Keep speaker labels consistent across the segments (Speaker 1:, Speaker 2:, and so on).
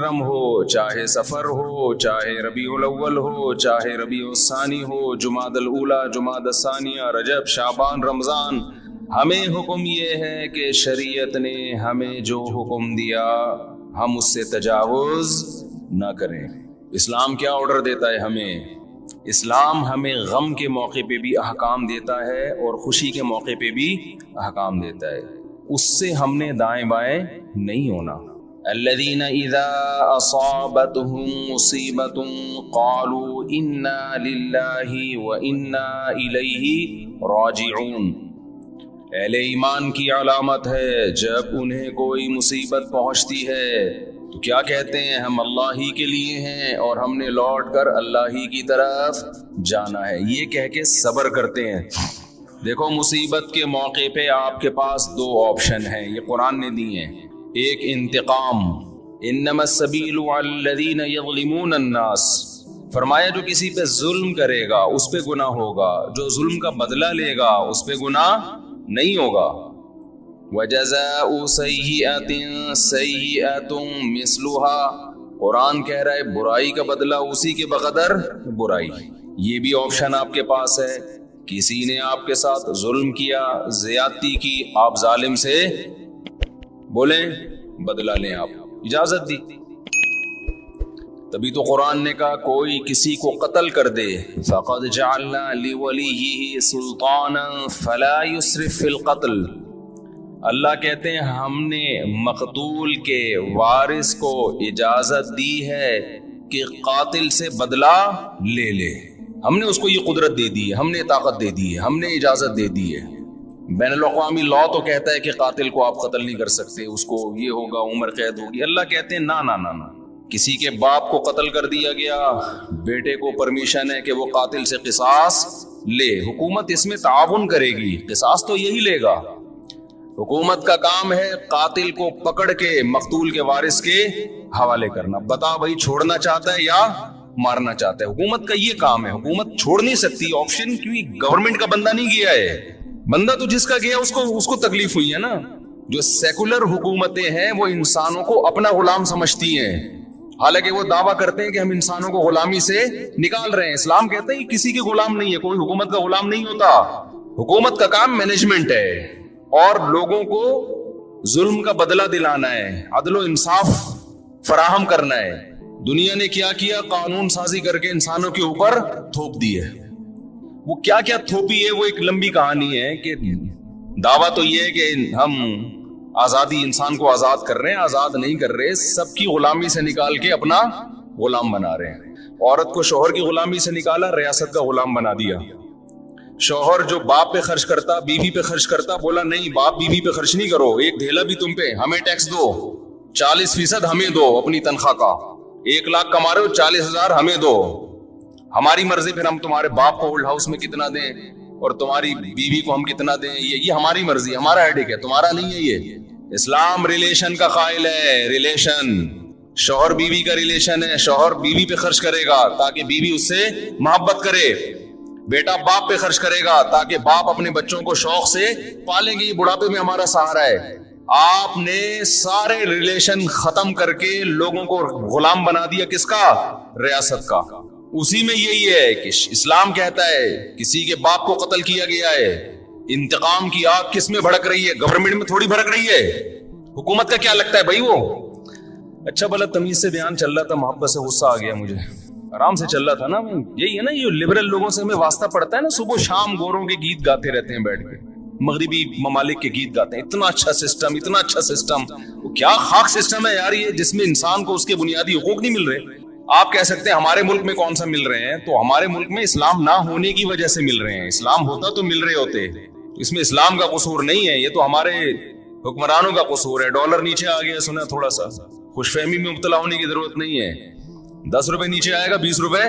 Speaker 1: محرم ہو، چاہے سفر ہو، چاہے ربیع الاول ہو، چاہے ربیع الثانی ہو، جمادی الاولیٰ، جمادی الثانیہ، رجب، شعبان، رمضان، ہمیں حکم یہ ہے کہ شریعت نے ہمیں جو حکم دیا ہم اس سے تجاوز نہ کریں۔ اسلام کیا آرڈر دیتا ہے ہمیں؟ اسلام ہمیں غم کے موقع پہ بھی احکام دیتا ہے اور خوشی کے موقع پہ بھی احکام دیتا ہے، اس سے ہم نے دائیں بائیں نہیں ہونا۔ الذین اذا اصابتهم مصیبۃ قالوا انا للہ وانا الیہ راجعون۔ اہل ایمان کی علامت ہے جب انہیں کوئی مصیبت پہنچتی ہے تو کیا کہتے ہیں؟ ہم اللہ ہی کے لیے ہیں اور ہم نے لوٹ کر اللہ ہی کی طرف جانا ہے، یہ کہہ کے صبر کرتے ہیں۔ دیکھو مصیبت کے موقع پہ آپ کے پاس دو آپشن ہیں، یہ قرآن نے دی ہیں۔ ایک انتقام، انما السبیل علی الذین یظلمون الناس، فرمایا جو کسی پہ ظلم کرے گا اس پہ گناہ ہوگا، جو ظلم کا بدلہ لے گا اس پہ گناہ نہیں ہوگا۔ وَجَزَاءُ سَيِّئَةٍ سَيِّئَةٌ مِثْلُهَا، قرآن کہہ رہا ہے برائی کا بدلہ اسی کے بقدر برائی۔ یہ بھی آپشن آپ کے پاس ہے، کسی نے آپ کے ساتھ ظلم کیا، زیادتی کی، آپ ظالم سے بولیں بدلہ لیں، آپ اجازت دی۔ تبھی تو قرآن نے کہا کوئی کسی کو قتل کر دے فَقَدْ جَعَلْنَا لِوَلِيِّهِ سُلْطَانًا فَلَا يُسْرِفْ فِي الْقَتْلِ، اللہ کہتے ہیں ہم نے مقتول کے وارث کو اجازت دی ہے کہ قاتل سے بدلہ لے لے، ہم نے اس کو یہ قدرت دے دی ہے، ہم نے طاقت دے دی ہے، ہم نے اجازت دے دی ہے۔ بین الاقوامی لاء تو کہتا ہے کہ قاتل کو آپ قتل نہیں کر سکتے، اس کو یہ ہوگا، عمر قید ہوگی۔ اللہ کہتے ہیں نہ نہ نہ نہ، کسی کے باپ کو قتل کر دیا گیا، بیٹے کو پرمیشن ہے کہ وہ قاتل سے قصاص لے، حکومت اس میں تعاون کرے گی، قصاص تو یہی لے گا۔ حکومت کا کام ہے قاتل کو پکڑ کے مقتول کے وارث کے حوالے کرنا، بتا بھائی چھوڑنا چاہتا ہے یا مارنا چاہتا ہے، حکومت کا یہ کام ہے۔ حکومت چھوڑ نہیں سکتی آپشن، کیونکہ گورنمنٹ کا بندہ نہیں گیا ہے، بندہ تو جس کا گیا اس کو تکلیف ہوئی ہے نا۔ جو سیکولر حکومتیں ہیں وہ انسانوں کو اپنا غلام سمجھتی ہیں، حالانکہ وہ دعویٰ کرتے ہیں کہ ہم انسانوں کو غلامی سے نکال رہے ہیں۔ اسلام کہتے ہیں کسی کے غلام نہیں ہے، کوئی حکومت کا غلام نہیں ہوتا۔ حکومت کا کام مینجمنٹ ہے اور لوگوں کو ظلم کا بدلہ دلانا ہے، عدل و انصاف فراہم کرنا ہے۔ دنیا نے کیا کیا؟ قانون سازی کر کے انسانوں کے اوپر تھوپ دی ہے۔ وہ کیا کیا تھوپی ہے وہ ایک لمبی کہانی ہے، کہ دعویٰ تو یہ ہے کہ ہم آزادی، انسان کو آزاد کر رہے ہیں، آزاد نہیں کر رہے، سب کی غلامی سے نکال کے اپنا غلام بنا رہے ہیں۔ عورت کو شوہر کی غلامی سے نکالا، ریاست کا غلام بنا دیا۔ شوہر جو باپ پہ خرچ کرتا، بیوی پہ خرچ کرتا، بولا نہیں باپ بیوی پہ خرچ نہیں کرو، ایک ڈھیلا بھی تم پہ، ہمیں ٹیکس دو، 40% ہمیں دو اپنی تنخواہ کا، 1 لاکھ کما رہے ہو 40,000 ہمیں دو، ہماری مرضی پھر ہم تمہارے باپ کو اولڈ ہاؤس میں کتنا دیں اور تمہاری بیوی کو ہم کتنا دیں، یہ ہماری مرضی، ہمارا ہیڈک ہے، تمہارا نہیں ہے۔ یہ اسلام ریلیشن کا قائل ہے، ریلیشن شوہر بیوی کا ریلیشن ہے، شوہر بیوی پہ خرچ کرے گا تاکہ بیوی اس سے محبت کرے، بیٹا باپ پہ خرچ کرے گا تاکہ باپ اپنے بچوں کو شوق سے پالیں گے، یہ بڑھاپے میں ہمارا سہارا ہے۔ آپ نے سارے ریلیشن ختم کر کے لوگوں کو غلام بنا دیا، کس کا؟ ریاست کا۔ اسی میں یہی ہے کہ اسلام کہتا ہے کسی کے باپ کو قتل کیا گیا ہے، انتقام کی آگ کس میں بھڑک رہی ہے؟ گورنمنٹ میں تھوڑی بھڑک رہی ہے، حکومت کا کیا لگتا ہے بھائی؟ وہ اچھا بھلا تمیز سے بیان چل رہا تھا، محبت سے غصہ آ گیا مجھے، آرام سے چل رہا تھا نا۔ یہی ہے نا، یہ لبرل لوگوں سے ہمیں واسطہ پڑتا ہے نا، صبح شام گوروں کے گیت گاتے رہتے ہیں بیٹھ کے، مغربی ممالک کے گیت گاتے ہیں، اتنا اچھا سسٹم، اتنا اچھا سسٹم۔ کیا خاک سسٹم ہے یار یہ، جس میں انسان کو اس کے بنیادی حقوق نہیں مل رہے۔ آپ کہہ سکتے ہیں ہمارے ملک میں کون سا مل رہے ہیں، تو ہمارے ملک میں اسلام نہ ہونے کی وجہ سے مل رہے ہیں، اسلام ہوتا تو مل رہے ہوتے، اس میں اسلام کا قصور نہیں ہے، یہ تو ہمارے حکمرانوں کا قصور ہے۔ ڈالر نیچے آ گیا سنا، تھوڑا سا خوش فہمی میں مبتلا ہونے کی ضرورت نہیں ہے، 10 روپے نیچے آئے گا 20 روپے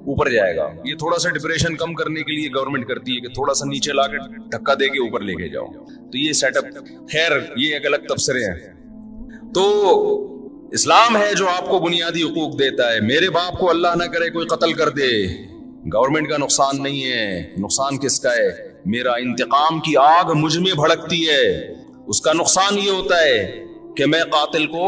Speaker 1: اوپر جائے گا، یہ تھوڑا سا ڈپریشن کم کرنے کے لیے گورنمنٹ کرتی ہے کہ تھوڑا سا نیچے لا کے دھکا دے کے اوپر لے کے جاؤ، تو یہ سیٹ اپ، خیر یہ ایک الگ تبصرے ہیں۔ تو اسلام ہے جو آپ کو بنیادی حقوق دیتا ہے۔ میرے باپ کو اللہ نہ کرے کوئی قتل کر دے، گورنمنٹ کا نقصان نہیں ہے، نقصان کس کا ہے؟ میرا انتقام کی آگ مجھ میں بھڑکتی ہے، اس کا نقصان یہ ہوتا ہے کہ میں قاتل کو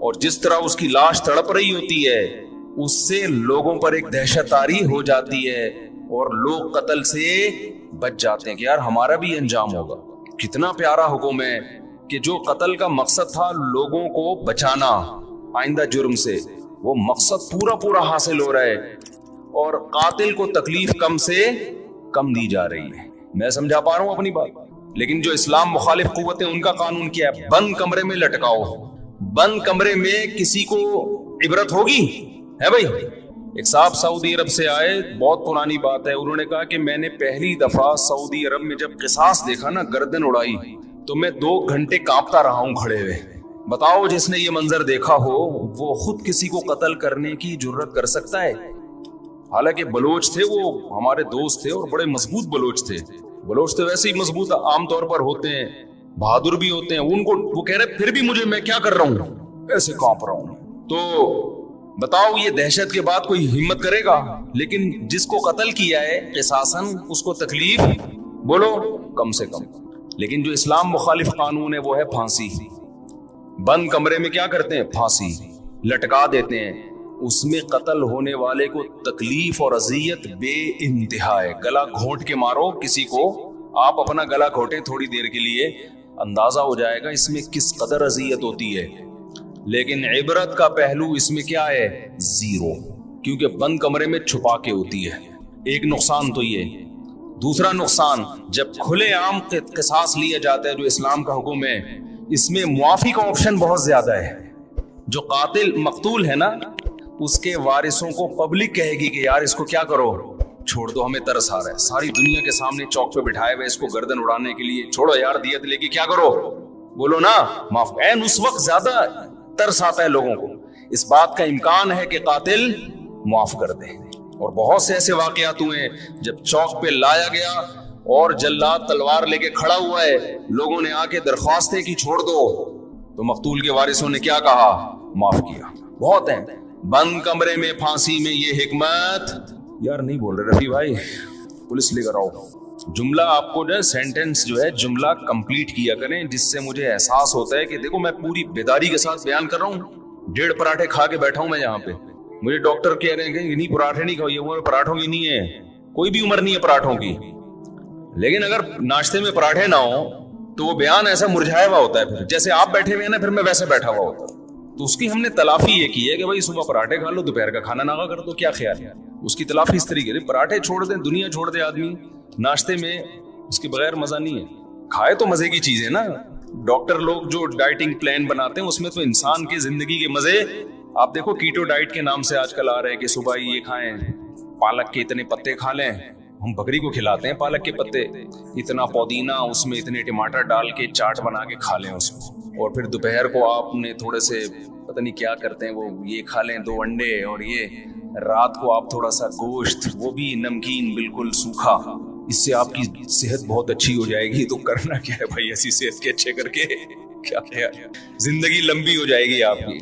Speaker 1: اور جس طرح اس کی لاش تڑپ رہی ہوتی ہے اس سے لوگوں پر ایک دہشت طاری ہو جاتی ہے اور لوگ قتل سے بچ جاتے ہیں کہ یار ہمارا بھی انجام ہوگا. کتنا پیارا حکم ہے کہ جو قتل کا مقصد تھا لوگوں کو بچانا آئندہ جرم سے، وہ مقصد پورا حاصل ہو رہا ہے اور قاتل کو تکلیف کم سے کم دی جا رہی ہے. میں سمجھا پا رہا ہوں اپنی بات؟ لیکن جو اسلام مخالف قوتیں ان کا قانون کیا ہے؟ بند کمرے میں لٹکاؤ. بند کمرے میں کسی کو عبرت ہوگی ہے بھائی؟ ایک صاحب سعودی عرب سے آئے، بہت پرانی بات ہے، انہوں نے کہا کہ میں نے پہلی دفعہ سعودی عرب میں جب قصاص دیکھا نا، گردن اڑائی، تو میں 2 گھنٹے کانپتا رہا ہوں کھڑے ہوئے. بتاؤ جس نے یہ منظر دیکھا ہو وہ خود کسی کو قتل کرنے کی جرت کر سکتا ہے؟ حالانکہ بلوچ تھے، وہ ہمارے دوست تھے اور بڑے مضبوط بلوچ تھے. بلوچ تو ویسے ہی مضبوط عام طور پر ہوتے ہیں، بہادر بھی ہوتے ہیں. ان کو وہ کہہ رہے پھر بھی مجھے، میں کیا کر رہا ہوں، ایسے کانپ رہا ہوں. تو بتاؤ یہ دہشت کے بعد کوئی ہمت کرے گا؟ لیکن جس کو قتل کیا ہے قصاصاً اس کو تکلیف بولو کم سے کم. لیکن جو اسلام مخالف قانون ہے وہ ہے پھانسی. بند کمرے میں کیا کرتے ہیں؟ پھانسی لٹکا دیتے ہیں. اس میں قتل ہونے والے کو تکلیف اور اذیت بے انتہا ہے. گلا گھونٹ کے مارو کسی کو، آپ اپنا گلا گھونٹے تھوڑی دیر کے لیے، اندازہ ہو جائے گا اس میں کس قدر اذیت ہوتی ہے. لیکن عبرت کا پہلو اس میں کیا ہے؟ 0، کیونکہ بند کمرے میں چھپا کے ہوتی ہے. ایک نقصان تو یہ. دوسرا نقصان، جب کھلے عام قصاص لیا جاتا ہے جو اسلام کا حکم ہے، اس میں معافی کا آپشن بہت زیادہ ہے. جو قاتل مقتول ہے نا، اس کے وارثوں کو پبلک کہے گی کہ یار اس کو کیا کرو، چھوڑ دو، ہمیں ترس آ رہا ہے. ساری دنیا کے سامنے چوک پہ بٹھائے ہوئے اس کو گردن اڑانے کے لیے، چھوڑو یار دیت لے کے کیا کرو، بولو نا معاف. این اس وقت زیادہ ترس آتا ہے لوگوں کو. اس بات کا امکان ہے کہ قاتل معاف کر دے. اور بہت سے ایسے واقعات ہوئے جب چوک پہ لایا گیا اور جلاد تلوار لے کے کھڑا ہوا ہے، لوگوں نے آ کے درخواستیں کی چھوڑ دو، تو مقتول کے وارثوں نے کیا کہا؟ معاف کیا. بہت ہیں. بند کمرے میں پھانسی میں یہ حکمت، یار نہیں بول رہے رفیع بھائی، پولیس لے کر آؤ. جملہ آپ کو جو سینٹنس جو ہے جملہ کمپلیٹ کیا کریں، جس سے مجھے احساس ہوتا ہے کہ دیکھو میں پوری بیداری کے ساتھ بیان کر رہا ہوں. 1.5 پراٹھے کھا کے بیٹھا ہوں میں یہاں پہ، مجھے ڈاکٹر کہہ رہے ہیں کہ نہیں پراٹھے نہیں کھاؤ، یہ عمر پراٹھوں کی نہیں ہے، کوئی بھی عمر نہیں ہے پراٹھوں کی. لیکن اگر ناشتے میں پراٹھے نہ ہو تو وہ بیان ایسا مرجھایا ہوا ہوتا ہے. پھر جیسے آپ بیٹھے ہوئے ہیں نا، پھر میں ویسے بیٹھا ہوا ہوتا ہوں. تو اس کی ہم نے تلافی یہ کی ہے کہ بھائی صبح پراٹھے کھا لو، دوپہر کا کھانا ناغا کر دو. کیا خیال ہے اس کی تلافی اس طریقے سے؟ پراٹھے چھوڑ دیں، دنیا چھوڑ دے آدمی، ناشتے میں اس کے بغیر مزہ نہیں ہے. کھائے تو مزے کی چیز ہے نا. ڈاکٹر لوگ جو ڈائٹنگ پلان بناتے ہیں اس میں تو انسان کی زندگی کے مزے، آپ دیکھو کیٹو ڈائٹ کے نام سے آج کل آ رہے ہیں کہ صبح یہ کھائیں، پالک کے اتنے پتے کھا لیں. ہم بکری کو کھلاتے ہیں پالک کے پتے، اتنا پودینہ، اس میں اتنے ٹماٹر ڈال کے چاٹ بنا کے کھا لیں اس کو. اور پھر دوپہر کو آپ نے تھوڑے سے پتہ نہیں کیا کرتے ہیں، وہ یہ کھا لیں 2 انڈے، اور یہ رات کو آپ تھوڑا سا گوشت، وہ بھی نمکین بالکل سوکھا. اس سے آپ کی صحت بہت اچھی ہو جائے گی. تو کرنا کیا ہے بھائی ایسی صحت کے اچھے کر کے؟ کیا زندگی لمبی ہو جائے گی آپ کی.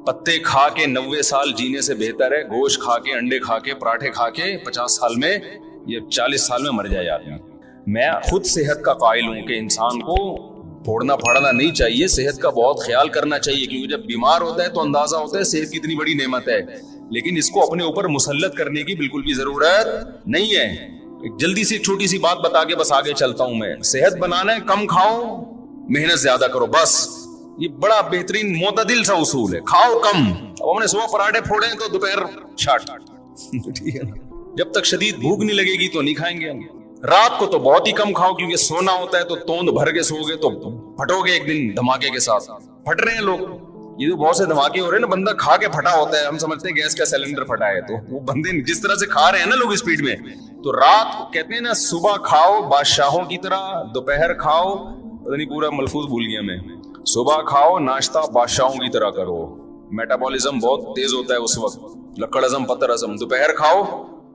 Speaker 1: پتے کھا کے 90 سال جینے سے بہتر ہے گوشت کھا کے، انڈے کھا کے، پراٹھے کھا کے 50 سال میں یا 40 سال میں مر جائے آدمی. میں خود صحت کا قائل ہوں کہ انسان کو پھوڑنا پھاڑنا نہیں چاہیے، صحت کا بہت خیال کرنا چاہیے، کیونکہ جب بیمار ہوتا ہے تو اندازہ ہوتا ہے صحت کتنی بڑی نعمت ہے. لیکن اس کو اپنے اوپر مسلط کرنے کی بالکل بھی ضرورت نہیں ہے. جلدی سے چھوٹی سی بات بتا کے بس آگے چلتا ہوں میں. صحت بنانا ہے، کم کھاؤ، محنت زیادہ کرو، بس. یہ بڑا بہترین معتدل سا اصول ہے. کھاؤ کم. اب ہم نے صبح پراٹھے پھوڑے تو دوپہر چھاٹ، ٹھیک ہے. جب تک شدید بھوک نہیں لگے گی تو نہیں کھائیں گے ہم. رات کو تو بہت ہی کم کھاؤ، کیونکہ سونا ہوتا ہے تو توند بھر کے سو گے تو پھٹو گے ایک دن دھماکے کے ساتھ. پھٹ رہے ہیں لوگ، یہ تو بہت سے دھماکے ہو رہے ہیں نا. بندہ کھا کے پھٹا ہوتا ہے، ہم سمجھتے ہیں گیس کا سلنڈر پھٹا ہے، تو وہ بندے جس طرح سے کھا رہے ہیں نا لوگ اسپیڈ میں. تو رات کو کہتے ہیں نا صبح کھاؤ بادشاہوں کی طرح، دوپہر کھاؤ، پتہ نہیں پورا ملفوظ بھول گیا میں. صبح کھاؤ ناشتہ بادشاہوں کی طرح کرو، میٹابولزم بہت تیز ہوتا ہے اس وقت، لکڑ ہضم پتر ہضم. دوپہر کھاؤ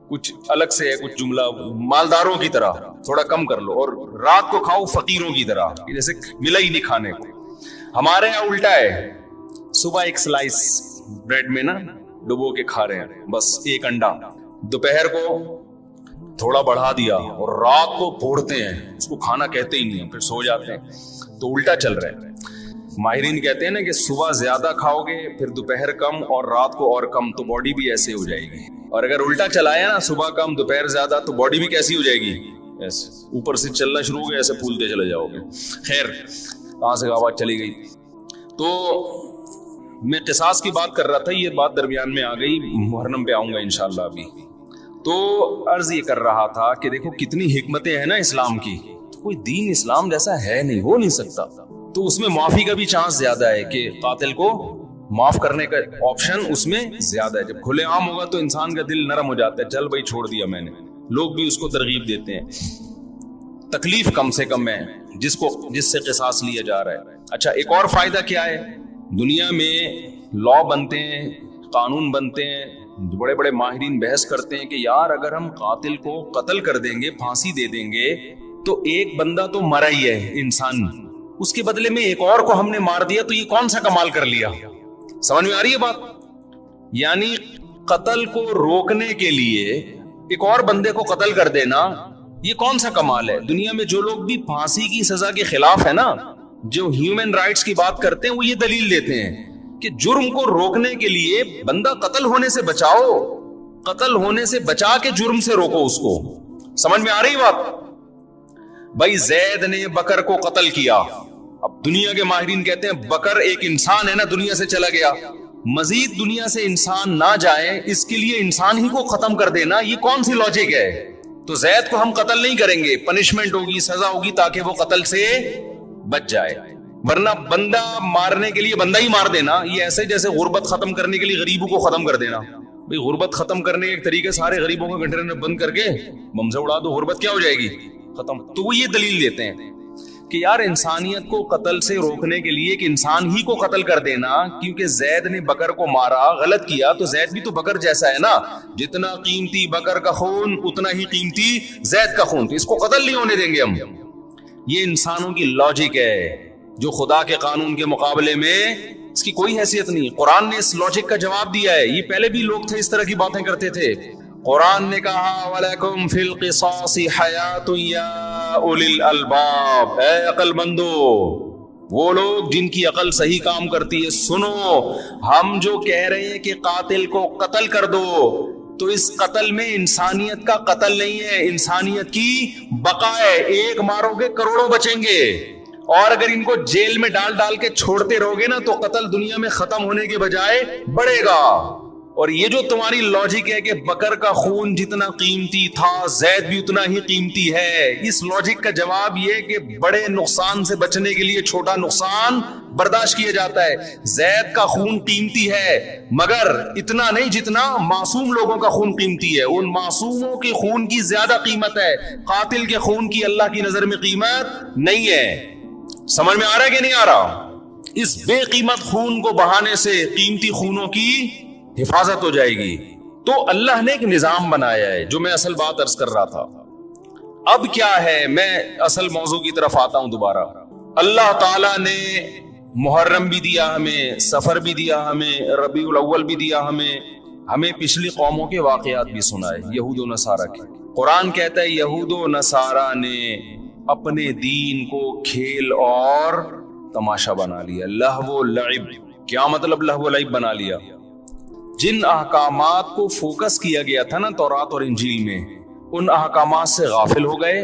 Speaker 1: کچھ الگ سے ہے، کچھ جملہ مالداروں کی طرح تھوڑا کم کر لو. اور رات کو کھاؤ فقیروں کی طرح، جیسے ملا ہی نہیں کھانے کو. ہمارے یہاں الٹا ہے، صبح ایک سلائس بریڈ میں نا ڈبو کے کھا رہے ہیں، بس ایک انڈا. دوپہر کو تھوڑا بڑھا دیا اور رات کو پھوڑتے ہیں، اس کو کھانا کہتے ہی نہیں ہیں، پھر سو جاتے ہیں. تو الٹا چل رہا ہے. ماہرین کہتے ہیں نا کہ صبح زیادہ کھاؤ گے پھر دوپہر کم اور رات کو اور کم تو باڈی بھی ایسے ہو جائے گی، اور اگر الٹا چلایا نا صبح کم دوپہر زیادہ تو باڈی بھی کیسی ہو جائے گی، ایسے اوپر سے چلنا شروع ہو گیا، ایسے پھولتے چلے جاؤ گے۔ خیر کہاں سے آواز چلی گئی؟ تو میں قصاص کی بات کر رہا تھا، یہ بات درمیان میں آ گئی، محرم پہ آؤں گا انشاءاللہ ابھی۔ تو عرض یہ کر رہا تھا کہ دیکھو کتنی حکمتیں ہیں نا اسلام کی، کوئی دین اسلام جیسا ہے نہیں، ہو نہیں سکتا۔ تو اس میں معافی کا بھی چانس زیادہ ہے کہ قاتل کو معاف کرنے کا آپشن اس میں زیادہ ہے۔ جب کھلے عام ہوگا تو انسان کا دل نرم ہو جاتا ہے، چل بھائی چھوڑ دیا میں نے، لوگ بھی اس کو ترغیب دیتے ہیں، تکلیف کم سے کم ہے جس سے قصاص لیا جا رہا ہے۔ اچھا ایک اور فائدہ کیا ہے، دنیا میں لا بنتے ہیں، قانون بنتے ہیں، بڑے بڑے ماہرین بحث کرتے ہیں کہ یار اگر ہم قاتل کو قتل کر دیں گے، پھانسی دے دیں گے تو ایک بندہ تو مرا ہی ہے انسان، اس کے بدلے میں ایک اور کو ہم نے مار دیا تو یہ کون سا کمال کر لیا؟ سمجھ میں آ رہی ہے بات؟ یعنی قتل کو روکنے کے لیے ایک اور بندے کو قتل کر دینا یہ کون سا کمال ہے؟ دنیا میں جو لوگ بھی پھانسی کی سزا کے خلاف ہے نا، جو ہیومن رائٹس کی بات کرتے ہیں، وہ یہ دلیل دیتے ہیں کہ جرم کو روکنے کے لیے بندہ قتل ہونے سے بچاؤ، قتل ہونے سے بچا کے جرم سے روکو اس کو۔ سمجھ میں آ رہی بات؟ بھائی زید نے بکر کو قتل کیا، اب دنیا کے ماہرین کہتے ہیں بکر ایک انسان ہے نا، دنیا سے چلا گیا، مزید دنیا سے انسان نہ جائے اس کے لیے انسان ہی کو ختم کر دینا، یہ کون سی لاجک ہے؟ تو زید کو ہم قتل نہیں کریں گے، پنشمنٹ ہوگی، سزا ہوگی تاکہ وہ قتل سے بچ جائے، ورنہ بندہ مارنے کے لیے بندہ ہی مار دینا یہ ایسے جیسے غربت ختم کرنے کے لیے غریبوں کو ختم کر دینا۔ بھئی غربت ختم کرنے کے ایک طریقے سارے غریبوں کو کنٹینر میں بند کر کے بم سے اڑا دو، غربت کیا ہو جائے گی؟ ختم۔ تو وہ یہ دلیل دیتے ہیں کہ یار انسانیت کو قتل سے روکنے کے لیے کہ انسان ہی کو قتل کر دینا، کیونکہ زید نے بکر کو مارا، غلط کیا، تو زید بھی تو بکر جیسا ہے نا، جتنا قیمتی بکر کا خون اتنا ہی قیمتی زید کا خون، تو اس کو قتل نہیں ہونے دیں گے ہم۔ یہ انسانوں کی لاجک ہے جو خدا کے قانون کے مقابلے میں اس کی کوئی حیثیت نہیں۔ قرآن نے اس لاجک کا جواب دیا ہے، یہ پہلے بھی لوگ تھے اس طرح کی باتیں کرتے تھے۔ قرآن نے کہا وَلَكُمْ فِي الْقِصَاصِ حَيَاةٌ يَا أُولِي الْأَلْبَابِ، اے عقل مندو، وہ لوگ جن کی عقل صحیح کام کرتی ہے، سنو، ہم جو کہہ رہے ہیں کہ قاتل کو قتل کر دو تو اس قتل میں انسانیت کا قتل نہیں ہے، انسانیت کی بقا ہے۔ ایک مارو گے کروڑوں بچیں گے، اور اگر ان کو جیل میں ڈال کے چھوڑتے رہو گے نا تو قتل دنیا میں ختم ہونے کے بجائے بڑھے گا۔ اور یہ جو تمہاری لاجک ہے کہ بکر کا خون جتنا قیمتی تھا زید بھی اتنا ہی قیمتی ہے، اس لاجک کا جواب یہ کہ بڑے نقصان سے بچنے کے لیے چھوٹا نقصان برداشت کیا جاتا ہے۔ زید کا خون قیمتی ہے مگر اتنا نہیں جتنا معصوم لوگوں کا خون قیمتی ہے، ان معصوموں کے خون کی زیادہ قیمت ہے، قاتل کے خون کی اللہ کی نظر میں قیمت نہیں ہے۔ سمجھ میں آ رہا ہے کہ نہیں آ رہا؟ اس بے قیمت خون کو بہانے سے قیمتی خونوں کی حفاظت ہو جائے گی۔ تو اللہ نے ایک نظام بنایا ہے، جو میں اصل بات عرض کر رہا تھا۔ اب کیا ہے، میں اصل موضوع کی طرف آتا ہوں دوبارہ۔ اللہ تعالیٰ نے محرم بھی دیا ہمیں، سفر بھی دیا ہمیں، ربیع الاول بھی دیا ہمیں پچھلی قوموں کے واقعات بھی سنائے، یہود و نصارہ کے۔ قرآن کہتا ہے یہود و نصارہ نے اپنے دین کو کھیل اور تماشا بنا لیا، لہو و لعب۔ کیا مطلب لہو و لعب بنا لیا؟ جن احکامات کو فوکس کیا گیا تھا نا تورات اور انجیل میں، ان احکامات سے غافل ہو گئے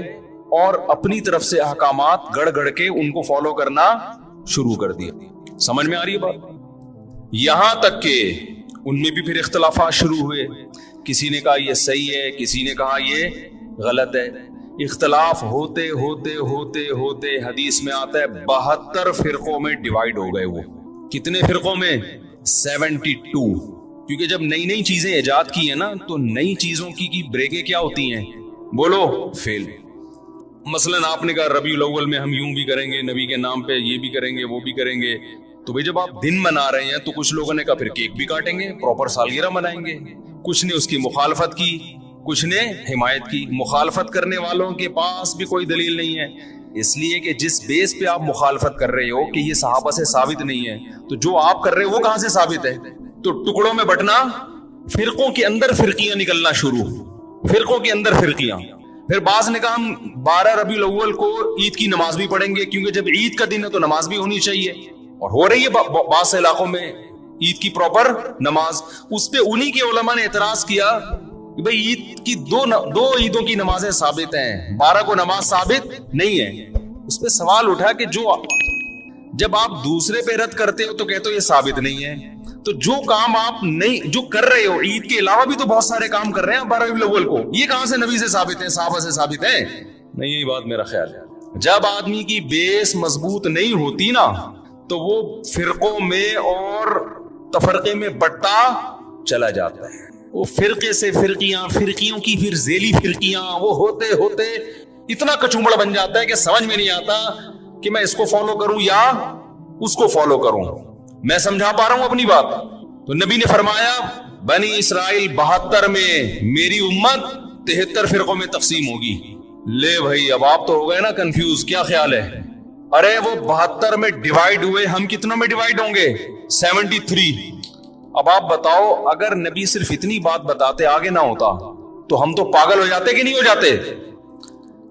Speaker 1: اور اپنی طرف سے احکامات گڑ گڑ کے ان کو فالو کرنا شروع کر دیا۔ سمجھ میں آ رہی ہے بات؟ یہاں تک کہ ان میں بھی پھر اختلافات شروع ہوئے، کسی نے کہا یہ صحیح ہے، کسی نے کہا یہ غلط ہے۔ اختلاف ہوتے ہوتے ہوتے ہوتے حدیث میں آتا ہے 72 فرقوں میں ڈیوائیڈ ہو گئے۔ وہ کتنے فرقوں میں؟ 72۔ کیونکہ جب نئی نئی چیزیں ایجاد کی ہیں نا تو نئی چیزوں کی بریکیں کیا ہوتی ہیں؟ بولو، فیل۔ مثلا آپ نے کہا ربیع الاول میں ہم یوں بھی کریں گے، نبی کے نام پہ یہ بھی کریں گے، وہ بھی کریں گے، تو بھئی جب آپ دن منا رہے ہیں تو کچھ لوگوں نے کہا پھر کیک بھی کاٹیں گے، پراپر سالگرہ منائیں گے۔ کچھ نے اس کی مخالفت کی، کچھ نے حمایت کی۔ مخالفت کرنے والوں کے پاس بھی کوئی دلیل نہیں ہے، اس لیے کہ جس بیس پہ آپ مخالفت کر رہے ہو کہ یہ صحابہ سے ثابت نہیں ہے، تو جو آپ کر رہے ہو وہ کہاں سے ثابت ہے؟ تو ٹکڑوں میں بٹنا، فرقوں کے اندر فرقیاں نکلنا شروع، فرقوں کے اندر فرقیاں۔ پھر بعض نے کہا ہم 12 ربیع الاول کو عید کی نماز بھی پڑھیں گے، کیونکہ جب عید کا دن ہے تو نماز بھی ہونی چاہیے، اور ہو رہی ہے بعض سے علاقوں میں عید کی پراپر نماز. اس پہ انہی کے علماء نے اعتراض کیا کہ بھئی عید کی دو عیدوں کی نمازیں ثابت ہیں, 12 کو نماز ثابت نہیں ہے. اس پہ سوال اٹھا کہ جب آپ دوسرے پہ رد کرتے ہو تو کہتے ہو یہ ثابت نہیں ہے, تو جو کام آپ نہیں جو کر رہے ہو عید کے علاوہ بھی تو بہت سارے کام کر رہے ہیں 12 ربیع الاول کو, یہ کہاں سے نبی سے ثابت ہے, صحابہ سے ثابت ہے؟ نہیں, یہی بات میرا خیال ہے. جب آدمی کی بیس مضبوط نہیں ہوتی نا تو وہ فرقوں میں اور تفرقے میں بٹتا چلا جاتا ہے. وہ فرقے سے فرقیاں, فرقیوں کی پھر ذیلی فرقیاں, وہ ہوتے ہوتے اتنا کچومڑ بن جاتا ہے کہ سمجھ میں نہیں آتا کہ میں اس کو فالو کروں یا اس کو فالو کروں. میں سمجھا پا رہا ہوں اپنی بات؟ تو نبی نے فرمایا بنی اسرائیل 72 میں, میری امت 73 فرقوں میں تقسیم ہوگی. لے بھائی اب آپ تو ہو گئے نا کنفیوز, کیا خیال ہے؟ ارے وہ 72 میں ڈیوائیڈ ہوئے, ہم کتنوں میں ڈیوائیڈ ہوں گے؟ 73. اب آپ بتاؤ اگر نبی صرف اتنی بات بتاتے آگے نہ ہوتا تو ہم تو پاگل ہو جاتے کہ نہیں ہو جاتے؟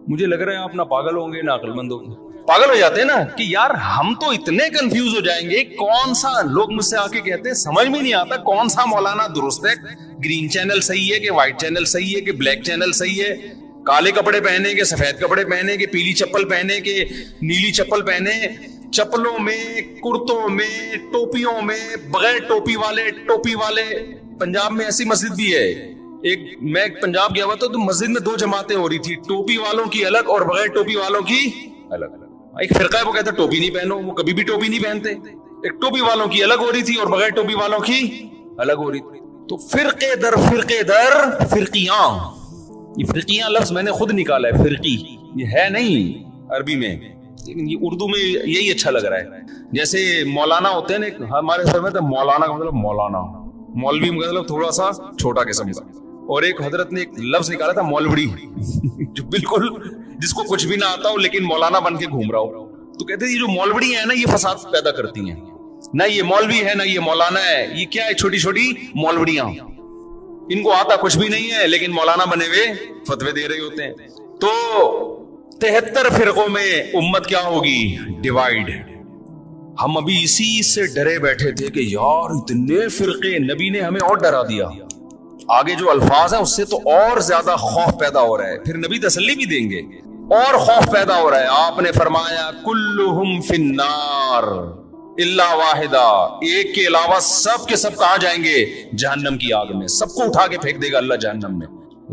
Speaker 1: مجھے لگ رہا ہے آپ نہ پاگل ہوں گے نہ عقل مند ہوں گے. پاگل ہو جاتے ہیں نا کہ یار ہم تو اتنے کنفیوز ہو جائیں گے, کون سا, لوگ مجھ سے آ کے کہتے ہیں سمجھ میں نہیں آتا کون سا مولانا درست ہے, گرین چینل صحیح ہے کہ وائٹ چینل صحیح ہے کہ بلیک چینل صحیح ہے, کالے کپڑے پہنے کہ سفید کپڑے پہنے کہ پیلی چپل پہنے کہ نیلی چپل پہنے, چپلوں میں, کرتوں میں, ٹوپیوں میں, بغیر ٹوپی والے. پنجاب میں ایسی مسجد بھی ہے, میں پنجاب گیا ہوا تھا تو مسجد میں 2 جماعتیں ہو رہی تھی, ٹوپی والوں کی الگ اور بغیر ٹوپی والوں کی الگ. ایک فرقہ ہے وہ کہتا ہے ٹوپی نہیں پہنو, وہ کبھی بھی ٹوپی نہیں پہنتے. ایک ٹوپی والوں کی الگ ہو رہی تھی اور بغیر ٹوپی والوں کی الگ ہو رہی تھی. تو فرقے در فرقیاں, یہ فرقیاں لفظ میں نے خود نکالا ہے, فرقی یہ ہے نہیں عربی میں, لیکن یہ اردو میں یہی اچھا لگ رہا ہے. جیسے مولانا ہوتے ہیں نا ہمارے سمجھ میں, مولانا کا مطلب مولانا, مولوی کا مطلب تھوڑا سا چھوٹا قسم کا. اور ایک حضرت نے ایک لفظ نکالا تھا مولوڑی, جو بالکل جس کو کچھ بھی نہ آتا ہو لیکن مولانا بن کے گھوم رہا ہو. تو کہتے ہیں یہ جو مولوڑی ہیں نا یہ فساد پیدا کرتی ہیں, نہ یہ مولوی ہے نہ یہ مولانا ہے, یہ کیا ہے چھوٹی چھوٹی مولوڑیاں, ان کو آتا کچھ بھی نہیں ہے لیکن مولانا بنے ہوئے فتوے دے رہے ہوتے ہیں. تو 73 فرقوں میں امت کیا ہوگی؟ ڈیوائیڈ. ہم ابھی اسی سے ڈرے بیٹھے تھے کہ یار اتنے فرقے, نبی نے ہمیں اور ڈرا دیا. آگے جو الفاظ ہیں اس سے تو اور زیادہ خوف پیدا ہو رہا ہے, پھر نبی تسلی بھی دیں گے, اور خوف پیدا ہو رہا ہے. آپ نے فرمایا کلہم فی النار الا واحدہ, ایک کے علاوہ سب کے سب کہاں جائیں گے؟ جہنم کی آگ میں. سب کو اٹھا کے پھینک دے گا اللہ جہنم میں.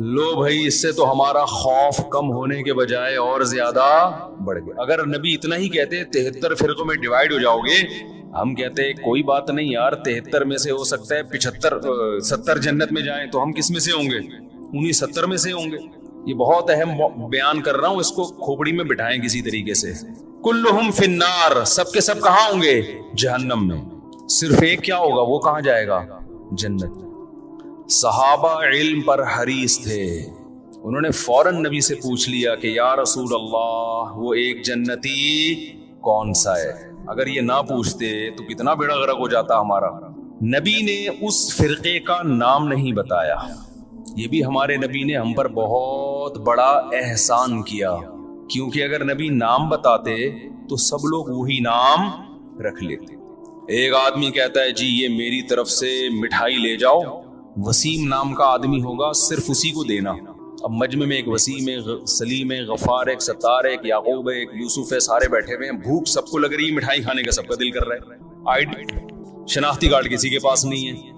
Speaker 1: لو بھائی اس سے تو ہمارا خوف کم ہونے کے بجائے اور زیادہ بڑھ گیا. اگر نبی اتنا ہی کہتے 73 فرقوں میں ڈیوائیڈ ہو جاؤ گے, ہم کہتے کوئی بات نہیں یار 73 میں سے ہو سکتا ہے 70 جنت میں جائیں, تو ہم کس میں سے ہوں گے؟ انہی 70 میں سے ہوں گے. یہ بہت اہم بیان کر رہا ہوں, اس کو کھوپڑی میں بٹھائیں کسی طریقے سے. کلہم فی النار, سب کے سب کہاں ہوں گے؟ جہنم میں. صرف ایک کیا ہوگا, وہ کہاں جائے گا؟ جنت. صحابہ علم پر حریص تھے, انہوں نے فوراً نبی سے پوچھ لیا کہ یا رسول اللہ وہ ایک جنتی کون سا ہے؟ اگر یہ نہ پوچھتے تو کتنا بیڑا غرق ہو جاتا ہمارا. نبی نے اس فرقے کا نام نہیں بتایا. یہ بھی ہمارے نبی نے ہم پر بہت بڑا احسان کیا, کیونکہ اگر نبی نام بتاتے تو سب لوگ وہی نام رکھ لیتے. ایک آدمی کہتا ہے جی یہ میری طرف سے مٹھائی لے جاؤ, وسیم نام کا آدمی ہوگا, صرف اسی کو دینا. اب مجمع میں ایک وسیم ہے, سلیم ہے, غفار ہے, ایک ستار ہے, ایک یعقوب ہے, ایک یوسف ہے, سارے بیٹھے ہوئے ہیں, بھوک سب کو لگ رہی ہے, مٹھائی کھانے کا سب کا دل کر رہا ہے. آئیڈ شناختی کارڈ کسی کے پاس نہیں ہے.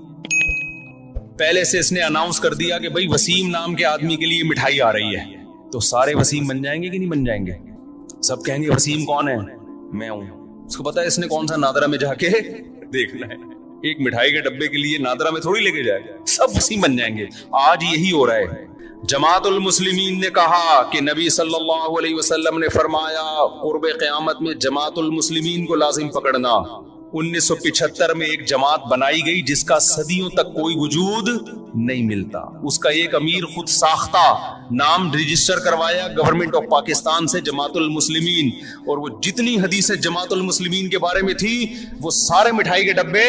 Speaker 1: پہلے سے اس نے اناؤنس کر دیا کہ بھائی وسیم نام کے آدمی کے لیے مٹھائی آ رہی ہے, تو سارے وسیم بن جائیں گے کہ نہیں بن جائیں گے؟ سب کہیں گے وسیم کون ہے؟ میں ہوں. اس کو پتا ہے اس نے کون سا نادرا میں جا کے دیکھنا ہے, ایک مٹھائی کے ڈبے کے لیے نادرا میں تھوڑی لے کے جائے, سب وسیم بن جائیں گے. آج یہی ہو رہا ہے. جماعت المسلمین نے کہا کہ نبی صلی اللہ علیہ وسلم نے فرمایا قرب قیامت میں جماعت المسلمین کو لازم پکڑنا. 1975 میں ایک جماعت بنائی گئی جس کا صدیوں تک کوئی وجود نہیں ملتا. اس کا ایک امیر خود ساختہ نام رجسٹر کروایا گورنمنٹ آف پاکستان سے, جماعت المسلمین, اور وہ جتنی حدیثیں جماعت المسلمین کے بارے میں تھی وہ سارے مٹھائی کے ڈبے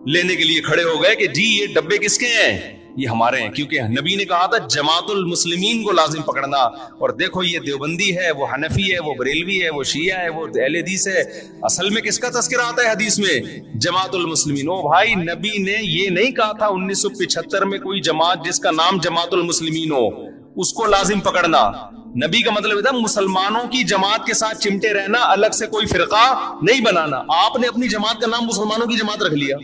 Speaker 1: لینے کے لیے کھڑے ہو گئے کہ جی یہ ڈبے کس کے ہیں؟ یہ ہمارے ہیں، کیونکہ نبی نے کہا تھا جماعت المسلمین کو لازم پکڑنا. اور دیکھو یہ دیوبندی ہے، وہ حنفی ہے، وہ بریلوی ہے، وہ شیعہ ہے، وہ اہل حدیث ہے. اصل میں کس کا تذکرہ آتا ہے حدیث میں؟ جماعت المسلمین. او بھائی نبی نے یہ نہیں کہا تھا 1975 میں کوئی جماعت جس کا نام جماعت المسلمین ہو اس کو لازم پکڑنا. نبی کا مطلب تھا مسلمانوں کی جماعت کے ساتھ چمٹے رہنا، الگ سے کوئی فرقہ نہیں بنانا. آپ نے اپنی جماعت کا نام مسلمانوں کی جماعت رکھ لیا.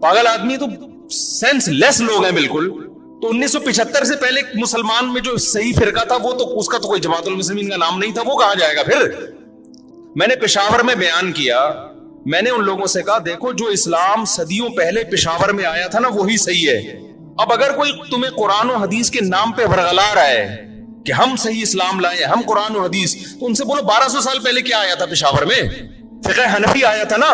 Speaker 1: پاگل آدمی تو سینس لیس لوگ ہیں بالکل. تو 1975 سے پہلے مسلمان میں جو صحیح فرقہ تھا وہ تو اس کا تو کوئی جماعت المسلمین کا نام نہیں تھا، وہ کہاں جائے گا پھر؟ میں نے پشاور میں بیان کیا، میں نے ان لوگوں سے کہا دیکھو جو اسلام صدیوں پہلے پشاور میں آیا تھا نا وہی صحیح ہے. اب اگر کوئی تمہیں قرآن و حدیث کے نام پہ ورغلا رہا ہے کہ ہم صحیح اسلام لائے، ہم قرآن و حدیث، تو ان سے بولو 1200 سال پہلے کیا آیا تھا پشاور میں؟ فقہ حنفی آیا تھا نا.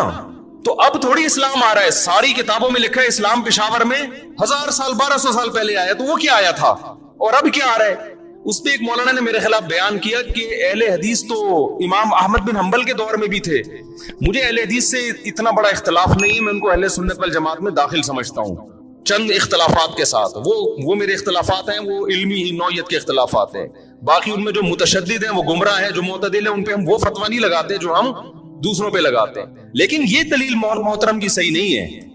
Speaker 1: تو اب تھوڑی اسلام آ رہا ہے، ساری کتابوں میں لکھا ہے اسلام پشاور میں 1000 سال 1200 سال پہلے آیا. تو وہ کیا آیا تھا اور اب کیا آ رہا ہے؟ اس پہ ایک مولانا نے میرے خلاف بیان کیا کہ اہل حدیث تو امام احمد بن حنبل کے دور میں بھی تھے. مجھے اہل حدیث سے اتنا بڑا اختلاف نہیں ہے، میں ان کو اہل سنت والجماعت میں داخل سمجھتا ہوں چند اختلافات کے ساتھ. وہ میرے اختلافات ہیں، وہ علمی ہی نوعیت کے اختلافات ہیں. باقی ان میں جو متشدد ہیں وہ گمراہ ہیں، جو معتدل ہیں ان پہ ہم وہ فتویٰ نہیں لگاتے جو ہم دوسروں پہ لگاتے ہیں. لیکن یہ دلیل محترم کی صحیح نہیں ہے،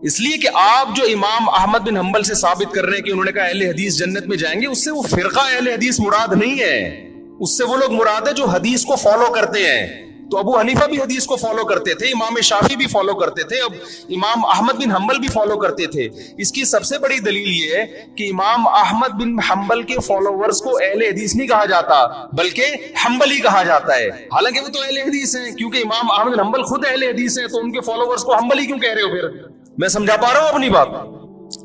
Speaker 1: اس لیے کہ آپ جو امام احمد بن حنبل سے ثابت کر رہے ہیں کہ انہوں نے کہا اہل حدیث جنت میں جائیں گے، اس سے وہ فرقہ اہل حدیث مراد نہیں ہے. اس سے وہ لوگ مراد ہے جو حدیث کو فالو کرتے ہیں. تو ابو حنیفہ بھی حدیث کو فالو کرتے تھے، امام شافعی بھی فالو کرتے تھے، اب امام احمد بن حنبل بھی فالو کرتے تھے. اس کی سب سے بڑی دلیل یہ ہے کہ امام احمد بن حنبل کے فالوورز کو اہل حدیث نہیں کہا جاتا بلکہ حنبلی کہا جاتا ہے. حالانکہ وہ تو اہل حدیث ہیں، کیونکہ امام احمد بن حنبل خود اہل حدیث ہیں، تو ان کے فالوورز کو حنبلی کیوں کہہ رہے ہو پھر؟ میں سمجھا پا رہا ہوں اپنی بات؟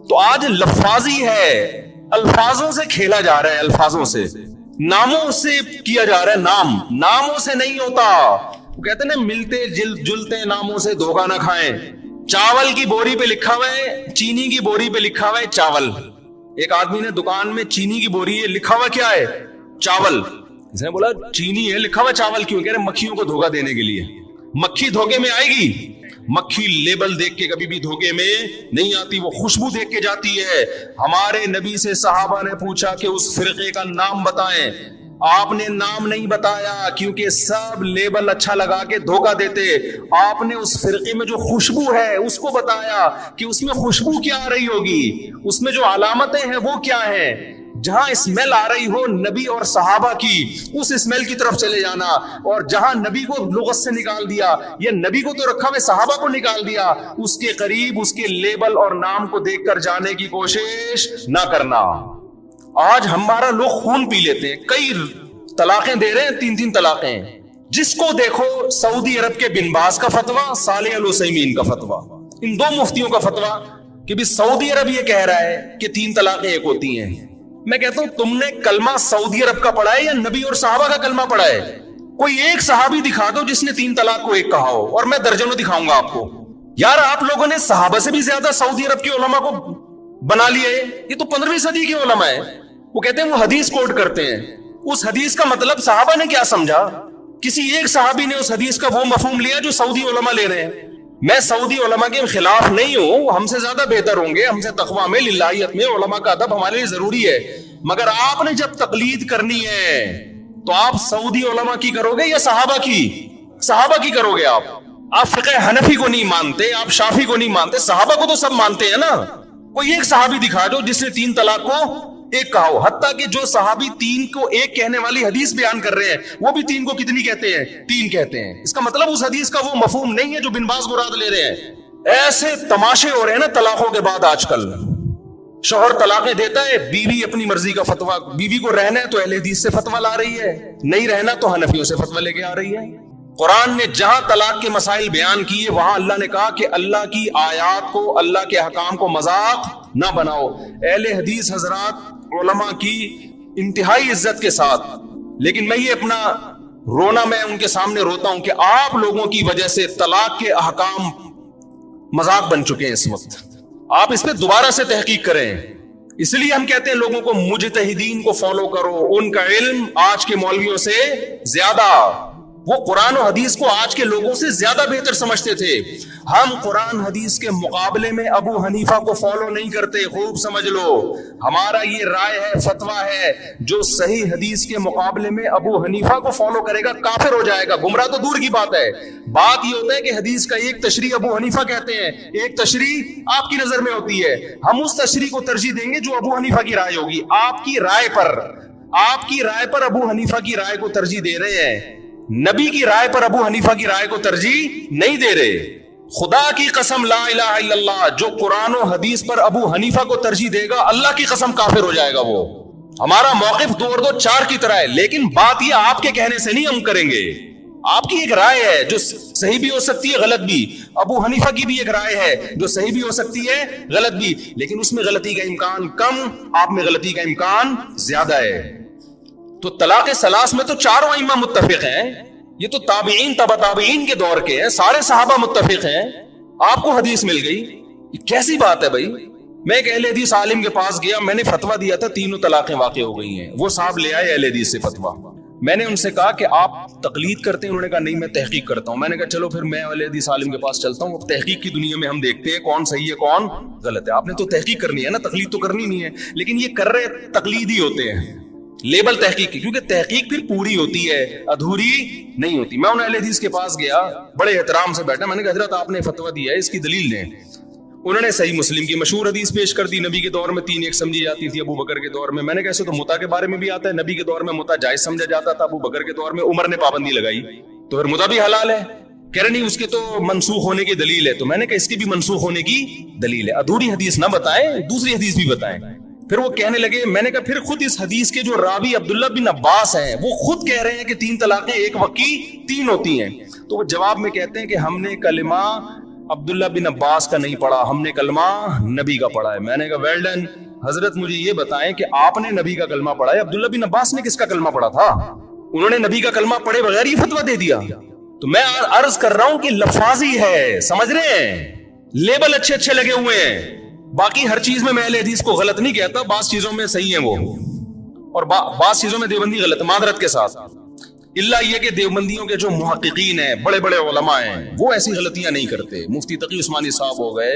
Speaker 1: تو آج لفاظی ہے، الفاظوں سے کھیلا جا رہا ہے، الفاظوں سے، ناموں سے کیا جا رہا ہے. ناموں سے نہیں ہوتا. وہ کہتے ہیں نا ملتے جلتے ناموں سے دھوکہ نہ کھائیں. چاول کی بوری پہ لکھا ہوا ہے، چینی کی بوری پہ لکھا ہوا ہے چاول. ایک آدمی نے دکان میں چینی کی بوری ہے، لکھا ہوا کیا ہے؟ چاول. اس نے بولا چینی ہے لکھا ہوا چاول کیوں؟ کہہ رہے مکھیوں کو دھوکہ دینے کے لیے. مکھی دھوکے میں آئے گی؟ مکھی لیبل دیکھ کے کبھی بھی دھوکے میں نہیں آتی، وہ خوشبو دیکھ کے جاتی ہے. ہمارے نبی سے صحابہ نے پوچھا کہ اس فرقے کا نام بتائیں، آپ نے نام نہیں بتایا کیونکہ سب لیبل اچھا لگا کے دھوکہ دیتے. آپ نے اس فرقے میں جو خوشبو ہے اس کو بتایا کہ اس میں خوشبو کیا آ رہی ہوگی، اس میں جو علامتیں ہیں وہ کیا ہیں. جہاں اسمیل آ رہی ہو نبی اور صحابہ کی، اس اسمیل کی طرف چلے جانا. اور جہاں نبی کو لغت سے نکال دیا، یہ نبی کو تو رکھا ہوئے صحابہ کو نکال دیا، اس کے قریب اس کے لیبل اور نام کو دیکھ کر جانے کی کوشش نہ کرنا. آج ہمارا لوگ خون پی لیتے ہیں، کئی طلاقیں دے رہے ہیں، 3 طلاقیں. جس کو دیکھو سعودی عرب کے بن باز کا فتویٰ، صالح العثیمین کا فتویٰ، ان 2 مفتیوں کا فتویٰ کہ بھی سعودی عرب یہ کہہ رہا ہے کہ 3 طلاقیں ایک ہوتی ہیں. میں کہتا ہوں تم نے کلمہ سعودی عرب کا پڑھا ہے یا نبی اور صحابہ کا کلمہ پڑھا ہے؟ کوئی ایک صحابی دکھا دو جس نے 3 طلاق کو ایک کہا ہو، اور میں درجنوں دکھاؤں گا آپ کو. یار آپ لوگوں نے صحابہ سے بھی زیادہ سعودی عرب کے علماء کو بنا لیا ہے. یہ تو 15ویں صدی کے علماء ہیں. وہ کہتے ہیں وہ حدیث کوٹ کرتے ہیں، اس حدیث کا مطلب صحابہ نے کیا سمجھا؟ کسی ایک صحابی نے اس حدیث کا وہ مفہوم لیا جو سعودی علماء لے رہے ہیں. میں سعودی علماء کے خلاف نہیں ہوں، ہم سے زیادہ بہتر ہوں گے، ہم سے تقویٰ میں، للہیت میں، علماء کا ادب ہمارے لیے ضروری ہے. مگر آپ نے جب تقلید کرنی ہے تو آپ سعودی علماء کی کرو گے یا صحابہ کی؟ صحابہ کی کرو گے. آپ فقہ حنفی کو نہیں مانتے، آپ شافعی کو نہیں مانتے، صحابہ کو تو سب مانتے ہیں نا. کوئی ایک صحابی دکھا دو جس نے 3 طلاق کو ایک کہا ہو. حتیٰ کہ جو صحابی 3 کو ایک کہنے والی حدیث بیان کر رہے ہیں وہ بھی 3 کو کتنی کہتے ہیں؟ 3 کہتے ہیں. اس کا مطلب اس حدیث کا وہ مفہوم نہیں ہے جو بن باز مراد لے رہے ہیں. ایسے تماشے ہو رہے ہیں نا طلاقوں کے بعد. آج کل شوہر طلاقیں دیتا ہے، بیوی اپنی مرضی کا فتویٰ، بیوی کو رہنا ہے تو اہل حدیث سے فتویٰ لا رہی ہے، نہیں رہنا تو حنفیوں سے فتویٰ لے کے آ رہی ہے. قرآن نے جہاں طلاق کے مسائل بیان کیے وہاں اللہ نے کہا کہ اللہ کی آیات کو، اللہ کے احکام کو مذاق نہ بناؤ. اہل حدیث حضرات علماء کی انتہائی عزت کے ساتھ، لیکن میں یہ اپنا رونا میں ان کے سامنے روتا ہوں کہ آپ لوگوں کی وجہ سے طلاق کے احکام مذاق بن چکے ہیں. اس وقت آپ اس پہ دوبارہ سے تحقیق کریں. اس لیے ہم کہتے ہیں لوگوں کو مجتہدین کو فالو کرو، ان کا علم آج کے مولویوں سے زیادہ. وہ قرآن و حدیث کو آج کے لوگوں سے زیادہ بہتر سمجھتے تھے. ہم قرآن حدیث کے مقابلے میں ابو حنیفہ کو فالو نہیں کرتے, خوب سمجھ لو. ہمارا یہ رائے ہے, فتویٰ ہے, جو صحیح حدیث کے مقابلے میں ابو حنیفہ کو فالو کرے گا کافر ہو جائے گا. گمراہ تو دور کی بات ہے. بات یہ ہوتا ہے کہ حدیث کا ایک تشریح ابو حنیفہ کہتے ہیں, ایک تشریح آپ کی نظر میں ہوتی ہے. ہم اس تشریح کو ترجیح دیں گے جو ابو حنیفہ کی رائے ہوگی. آپ کی رائے پر ابو حنیفہ کی رائے کو ترجیح دے رہے ہیں, نبی کی رائے پر ابو حنیفہ کی رائے کو ترجیح نہیں دے رہے. خدا کی قسم لا الہ الا اللہ, جو قرآن و حدیث پر ابو حنیفہ کو ترجیح دے گا اللہ کی قسم کافر ہو جائے گا. وہ ہمارا موقف 2 اور 2 4 کی طرح ہے, لیکن بات یہ آپ کے کہنے سے نہیں ہم کریں گے. آپ کی ایک رائے ہے جو صحیح بھی ہو سکتی ہے غلط بھی, ابو حنیفہ کی بھی ایک رائے ہے جو صحیح بھی ہو سکتی ہے غلط بھی, لیکن اس میں غلطی کا امکان کم, آپ میں غلطی کا امکان زیادہ ہے. تو طلاق ثلاث میں تو 4 ائمہ متفق ہیں, یہ تو تابعین تبع تابعین کے دور کے ہیں, سارے صحابہ متفق ہیں. آپ کو حدیث مل گئی, یہ کیسی بات ہے بھائی؟ میں ایک اہل حدیث عالم کے پاس گیا, میں نے فتویٰ دیا تھا 3 طلاقیں واقع ہو گئی ہیں. وہ صاحب لے آئے اہل حدیث سے فتویٰ. میں نے ان سے کہا کہ آپ تقلید کرتے ہیں؟ انہوں نے کہا نہیں میں تحقیق کرتا ہوں. میں نے کہا چلو پھر میں اہل حدیث عالم کے پاس چلتا ہوں, تحقیق کی دنیا میں ہم دیکھتے ہیں کون صحیح ہے کون غلط ہے. آپ نے تو تحقیق کرنی ہے نا, تقلید تو کرنی نہیں ہے. لیکن یہ کر رہے تقلید ہی ہوتے ہیں, لیبل تحقیق کی, کیونکہ تحقیق پھر پوری ہوتی ہے, ادھوری نہیں ہوتی. میں ان اہل حدیث کے پاس گیا, بڑے احترام سے بیٹھا, میں نے کہا حضرت آپ نے فتویٰ دیا ہے, اس کی دلیل دیں. انہوں نے صحیح مسلم کی مشہور حدیث پیش کر دی, نبی کے دور میں 3 ایک سمجھی جاتی تھی, ابو بکر کے دور میں. میں نے کہا تو متا کے بارے میں بھی آتا ہے, نبی کے دور میں متا جائز سمجھا جاتا تھا, ابو بکر کے دور میں عمر نے پابندی لگائی, تو پھر متا بھی حلال ہے. کہہ رہے نہیں اس کے تو منسوخ ہونے کی دلیل ہے. تو میں نے کہا اس کی بھی منسوخ ہونے کی دلیل ہے, ادھوری حدیث نہ بتائیں, دوسری حدیث بھی بتائیں. پھر وہ کہنے لگے, میں نے کہا پھر خود اس حدیث کے جو راوی عبداللہ بن عباس ہیں وہ خود کہہ رہے ہیں کہ 3 طلاقیں ایک وقت کی 3 ہوتی ہیں. تو وہ جواب میں کہتے ہیں کہ ہم نے کلمہ عبداللہ بن عباس کا نہیں پڑھا, ہم نے کلمہ نبی کا پڑھا ہے. میں نے کہا ویل ڈن, حضرت مجھے یہ بتائیں کہ آپ نے نبی کا کلمہ پڑھا ہے, عبداللہ بن عباس نے کس کا کلمہ پڑھا تھا؟ انہوں نے نبی کا کلمہ پڑھے بغیر یہ فتویٰ دے دیا. تو میں عرض کر رہا ہوں کہ لفاظی ہے, سمجھ رہے ہیں, لیبل اچھے اچھے لگے ہوئے ہیں. باقی ہر چیز میں اہل حدیث کو غلط نہیں کہتا, بعض چیزوں میں صحیح ہیں وہ, اور بعض چیزوں میں دیوبندی غلط, معذرت کے ساتھ. اللہ یہ کہ دیوبندیوں کے جو محققین ہیں, بڑے بڑے علماء ہیں, وہ ایسی غلطیاں نہیں کرتے. مفتی تقی عثمانی صاحب ہو گئے,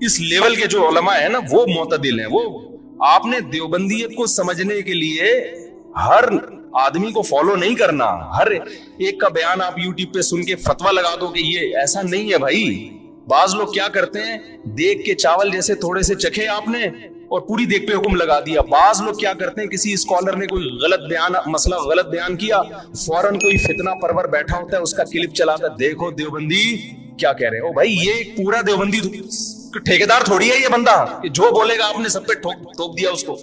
Speaker 1: اس لیول کے جو علماء ہیں نا وہ معتدل ہیں. وہ آپ نے دیوبندیت کو سمجھنے کے لیے ہر آدمی کو فالو نہیں کرنا, ہر ایک کا بیان آپ یوٹیوب پہ سن کے فتویٰ لگا دو کہ یہ ایسا نہیں ہے بھائی. بعض لوگ کیا کرتے ہیں, دیکھ کے چاول جیسے تھوڑے سے چکھے آپ نے اور پوری دیکھ پہ حکم لگا دیا. بعض لوگ کیا کرتے ہیں, کسی اسکالر نے کوئی غلط بیان, مسئلہ غلط بیان کیا, فوراً کوئی فتنہ پرور بیٹھا ہوتا ہے, اس کا کلپ چلاتا ہے, دیکھو دیوبندی کیا کہہ رہے ہیں. او بھائی یہ پورا دیوبندی ٹھیکیدار تھوڑی ہے یہ بندہ کہ جو بولے گا آپ نے سب پہ ٹھوک دیا اس کو.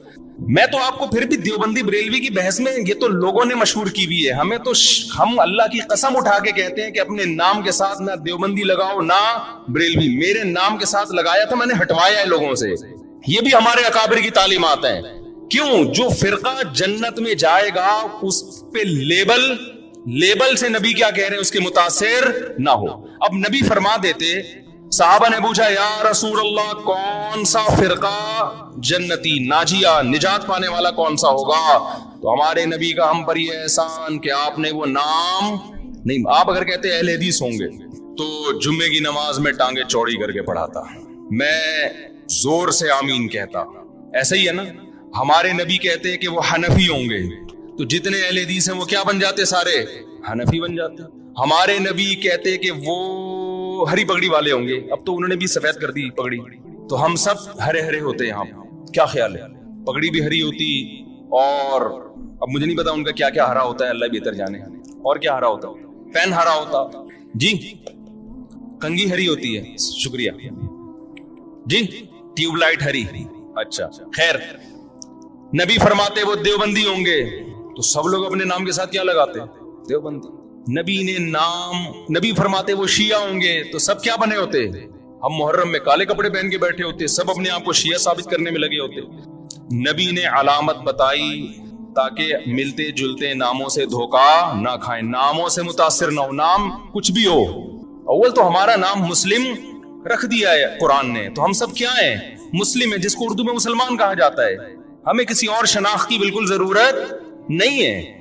Speaker 1: میں تو آپ کو پھر بھی دیوبندی بریلوی کی بحث میں, یہ تو لوگوں نے مشہور کی ہوئی ہے, ہمیں تو ہم اللہ کی قسم اٹھا کے کہتے ہیں کہ اپنے نام کے ساتھ نہ دیوبندی لگاؤ نہ بریلوی. میرے نام کے ساتھ لگایا تھا, میں نے ہٹوایا ہے لوگوں سے. یہ بھی ہمارے اکابر کی تعلیمات ہیں. کیوں؟ جو فرقہ جنت میں جائے گا اس پہ لیبل سے نبی کیا کہہ رہے ہیں اس کے متاثر نہ ہو. اب نبی فرما دیتے, صحابہ نے پوچھا یا رسول اللہ کون سا فرقہ جنتی ناجیہ نجات پانے والا کون سا ہوگا؟ تو ہمارے نبی کا ہم پر یہ احسان کہ آپ نے وہ نام نہیں, آپ اگر کہتے اہل حدیث ہوں گے تو جمعے کی نماز میں ٹانگیں چوڑی کر کے پڑھاتا, میں زور سے آمین کہتا. ایسا ہی ہے نا. ہمارے نبی کہتے کہ وہ حنفی ہوں گے تو جتنے اہل حدیث ہیں وہ کیا بن جاتے, سارے حنفی بن جاتے. ہمارے نبی کہتے کہ وہ ہری پگڑی والے ہوں گے, اب تو انہوں نے بھی سفید کر دی پگڑی, تو ہم سب ہرے ہرے ہوتے یہاں. کیا خیال ہے, پگڑی بھی ہری ہوتی, اور اب مجھے نہیں پتا ان کا کیا کیا ہرا ہوتا ہے, اللہ بہتر جانے. اور کیا ہرا ہوتا, پین ہرا ہوتا جی, کنگھی ہری ہوتی ہے, شکریہ جی, ٹیوب لائٹ ہری, اچھا خیر. نبی فرماتے وہ دیوبندی ہوں گے تو سب لوگ اپنے نام کے ساتھ کیا لگاتے, دیوبندی. نبی نے نام, نبی فرماتے وہ شیعہ ہوں گے تو سب کیا بنے ہوتے, ہم محرم میں کالے کپڑے پہن کے بیٹھے ہوتے, سب اپنے آپ کو شیعہ ثابت کرنے میں لگے ہوتے. نبی نے علامت بتائی تاکہ ملتے جلتے ناموں سے دھوکا نہ کھائیں, ناموں سے متاثر نہ ہو, نام کچھ بھی ہو. اول تو ہمارا نام مسلم رکھ دیا ہے قرآن نے, تو ہم سب کیا ہیں, مسلم ہیں, جس کو اردو میں مسلمان کہا جاتا ہے. ہمیں کسی اور شناخت کی بالکل ضرورت نہیں ہے.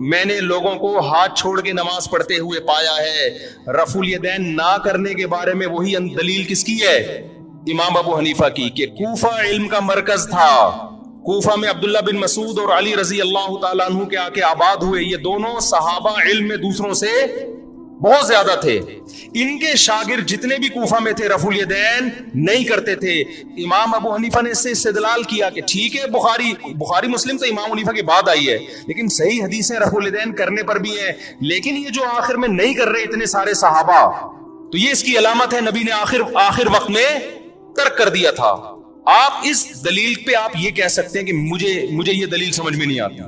Speaker 1: میں نے لوگوں کو ہاتھ چھوڑ کے نماز پڑھتے ہوئے پایا ہے۔ رفع الیدین نہ کرنے کے بارے میں وہی دلیل کس کی ہے؟ امام ابو حنیفہ کی، کہ کوفہ علم کا مرکز تھا۔ کوفہ میں عبداللہ بن مسعود اور علی رضی اللہ تعالیٰ عنہ کے آکے آباد ہوئے۔ یہ دونوں صحابہ علم میں دوسروں سے بہت زیادہ تھے۔ ان کے شاگرد جتنے بھی کوفہ میں تھے رفع الیدین نہیں کرتے تھے۔ امام ابو حنیفہ نے اس سے استدلال کیا کہ ٹھیک ہے، بخاری مسلم تو امام حنیفہ کے بعد آئی ہے، لیکن صحیح حدیثیں رفع الیدین کرنے پر بھی ہیں، لیکن یہ جو آخر میں نہیں کر رہے اتنے سارے صحابہ، تو یہ اس کی علامت ہے نبی نے آخر وقت میں ترک کر دیا تھا۔ آپ اس دلیل پہ آپ یہ کہہ سکتے ہیں کہ مجھے یہ دلیل سمجھ میں نہیں آتی،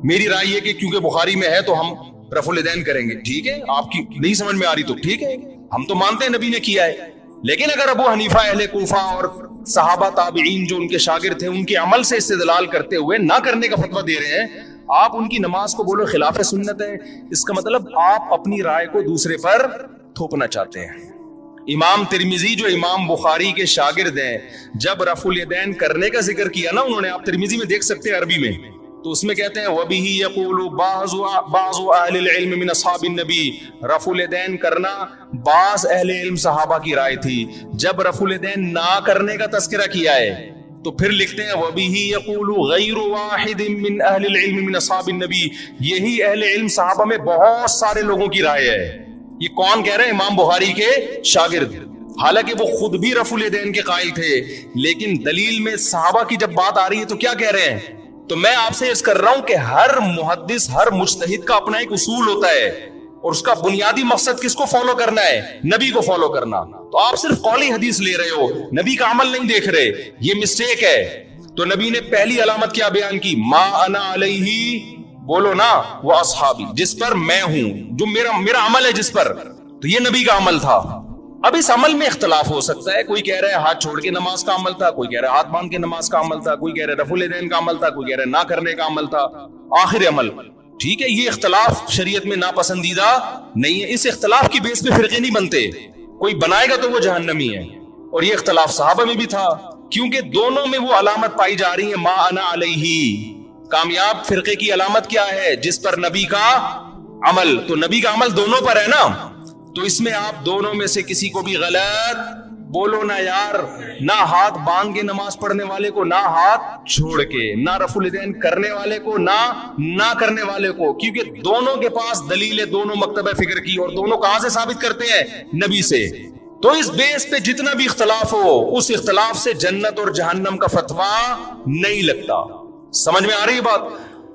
Speaker 1: میری رائے یہ کہ کیونکہ بخاری میں ہے تو ہم رفع الیدین کریں گے۔ ٹھیک ہے، آپ کی نہیں سمجھ میں آ رہی تو ٹھیک ہے، ہم تو مانتے ہیں نبی نے کیا ہے، لیکن اگر ابو حنیفہ اہل کوفہ اور صحابہ تابعین جو ان کے شاگرد تھے ان کے عمل سے استدلال کرتے ہوئے نہ کرنے کا فتویٰ دے رہے ہیں، آپ ان کی نماز کو بولو خلاف سنت ہے، اس کا مطلب آپ اپنی رائے کو دوسرے پر تھوپنا چاہتے ہیں۔ امام ترمذی جو امام بخاری کے شاگرد ہیں، جب رفع الیدین کرنے کا ذکر کیا نا انہوں نے، آپ ترمذی میں دیکھ سکتے ہیں عربی میں، تو اس میں کہتے ہیں وَبِهِ يَقُولُ بَعْضُ أَهْلِ الْعِلْمِ مِنْ أَصْحَابِ النَّبِي، رفع الیدین کرنا بعض اہل علم صحابہ کی رائے تھی۔ جب رفع الیدین نہ کرنے کا تذکرہ کیا ہے تو پھر لکھتے ہیں وَبِهِ يَقُولُ غَيْرُ وَاحِدٍ مِنْ أَهْلِ الْعِلْمِ مِنْ أَصْحَابِ النَّبِي، یہی اہل علم صحابہ میں بہت سارے لوگوں کی رائے ہے۔ یہ کون کہہ رہے ہیں؟ امام بخاری کے شاگرد، حالانکہ وہ خود بھی رفع الیدین کے قائل تھے، لیکن دلیل میں صحابہ کی جب بات آ رہی ہے تو کیا کہہ رہے ہیں؟ تو میں آپ سے عرض کر رہا ہوں کہ ہر محدث، ہر مجتہد کا اپنا ایک اصول ہوتا ہے، اور اس کا بنیادی مقصد کس کو فالو کرنا ہے؟ نبی کو فالو کرنا۔ تو آپ صرف قولی حدیث لے رہے ہو، نبی کا عمل نہیں دیکھ رہے، یہ مسٹیک ہے۔ تو نبی نے پہلی علامت کیا بیان کی؟ ما انا علیہ، بولو نا، وہ اصحابی، جس پر میں ہوں، جو میرا عمل ہے جس پر، تو یہ نبی کا عمل تھا۔ اب اس عمل میں اختلاف ہو سکتا ہے، کوئی کہہ رہا ہے ہاتھ چھوڑ کے نماز کا عمل تھا، کوئی کہہ رہا ہے ہاتھ باندھ کے نماز کا عمل تھا، کوئی کہہ رہا ہے رفع الیدین کا عمل تھا، کوئی کہہ رہا ہے نہ کرنے کا عمل تھا، آخر عمل۔ ٹھیک ہے، یہ اختلاف شریعت میں ناپسندیدہ نہیں ہے، اس اختلاف کی بیس پہ فرقے نہیں بنتے، کوئی بنائے گا تو وہ جہنمی ہے۔ اور یہ اختلاف صحابہ میں بھی تھا، کیونکہ دونوں میں وہ علامت پائی جا رہی ہے ما انا علیہ۔ کامیاب فرقے کی علامت کیا ہے؟ جس پر نبی کا عمل، تو نبی کا عمل دونوں پر ہے نا، تو اس میں آپ دونوں میں سے کسی کو بھی غلط بولو نہ یار، نہ ہاتھ باندھ کے نماز پڑھنے والے کو، نہ ہاتھ چھوڑ کے، نہ رفع الیدین کرنے والے کو، نہ کرنے والے کو، کیونکہ دونوں کے پاس دلیل ہے، دونوں مکتبہ فکر کی، اور دونوں کہاں سے ثابت کرتے ہیں؟ نبی سے۔ تو اس بیس پہ جتنا بھی اختلاف ہو، اس اختلاف سے جنت اور جہنم کا فتویٰ نہیں لگتا۔ سمجھ میں آ رہی بات؟